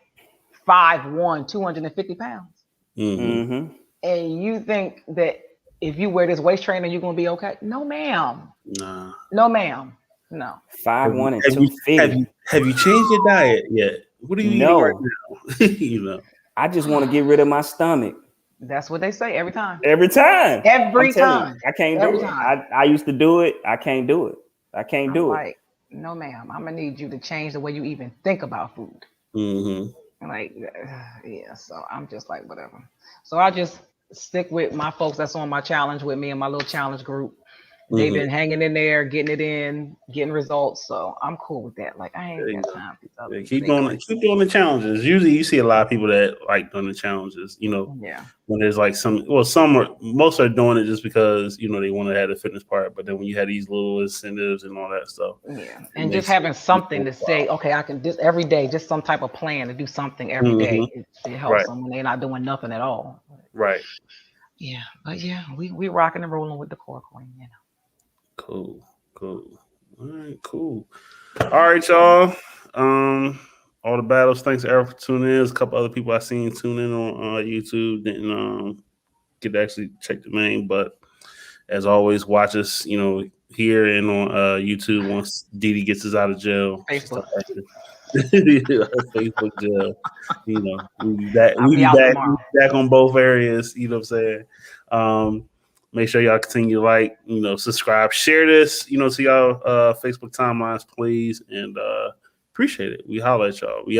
5'1", 250 pounds, and you think that if you wear this waist trainer, you're gonna be okay? No, ma'am. Nah. No, ma'am. No. 5'1" and 250. Have you changed your diet yet? What are you eating right now? I just want to get rid of my stomach. That's what they say every time. Every time. I can't do it. I used to do it. I can't do it. I can't do it. No, ma'am. I'm gonna need you to change the way you even think about food. So I'm just like whatever. So I just stick with my folks that's on my challenge with me and my little challenge group. They've been hanging in there, getting it in, getting results. So I'm cool with that. Like I ain't got time for these keep doing the challenges. Usually you see a lot of people that like doing the challenges, when there's like most are doing it just because, they want to have the fitness part. But then when you have these little incentives and all that stuff. Yeah. And just having something to say, okay, I can just every day, just some type of plan to do something every day. It helps them when they're not doing nothing at all. Right. Yeah. But we rocking and rolling with the Core Queen, Cool. All right, cool. All right, y'all. All the battles. Thanks, Eric, for tuning in. There's a couple other people I seen tune in on YouTube. Didn't get to actually check the name, but as always, watch us. Here and on YouTube once Didi gets us out of jail. Facebook. Facebook jail. You know, we be back. I'll be out tomorrow. Back on both areas. You know what I'm saying? Make sure y'all continue to like, subscribe, share this, to y'all Facebook timelines, please, and appreciate it. We holler at y'all. We